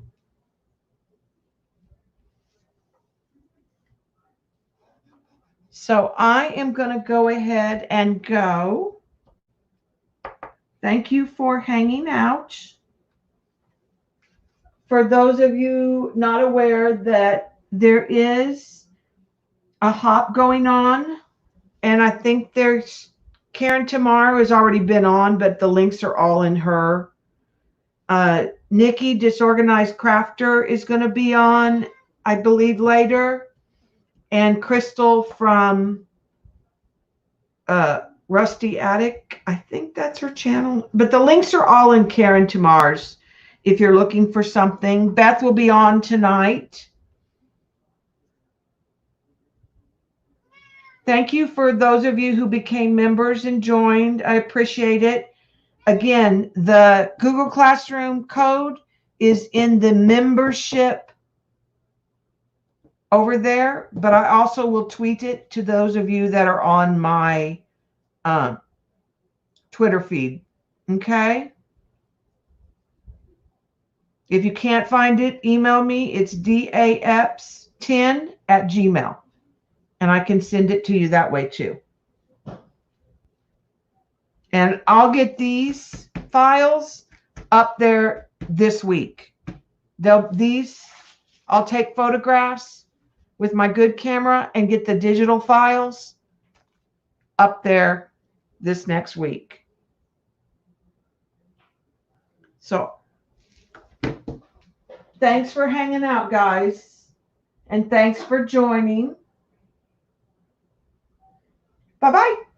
So I am going to go ahead and go. Thank you for hanging out. For those of you not aware that there is a hop going on, and I think there's Karen tomorrow has already been on, but the links are all in her. Nikki, Disorganized Crafter, is going to be on, I believe, later. And Crystal from Rusty Attic, I think that's her channel. But the links are all in Karen tomorrow's if you're looking for something. Beth will be on tonight. Thank you for those of you who became members and joined. I appreciate it. Again, the Google Classroom code is in the membership over there, but I also will tweet it to those of you that are on my Twitter feed. Okay? If you can't find it, email me. It's daeps10@gmail.com. And I can send it to you that way too. And I'll get these files up there this week. These I'll take photographs with my good camera and get the digital files up there this next week. So thanks for hanging out, guys. And thanks for joining. Bye-bye.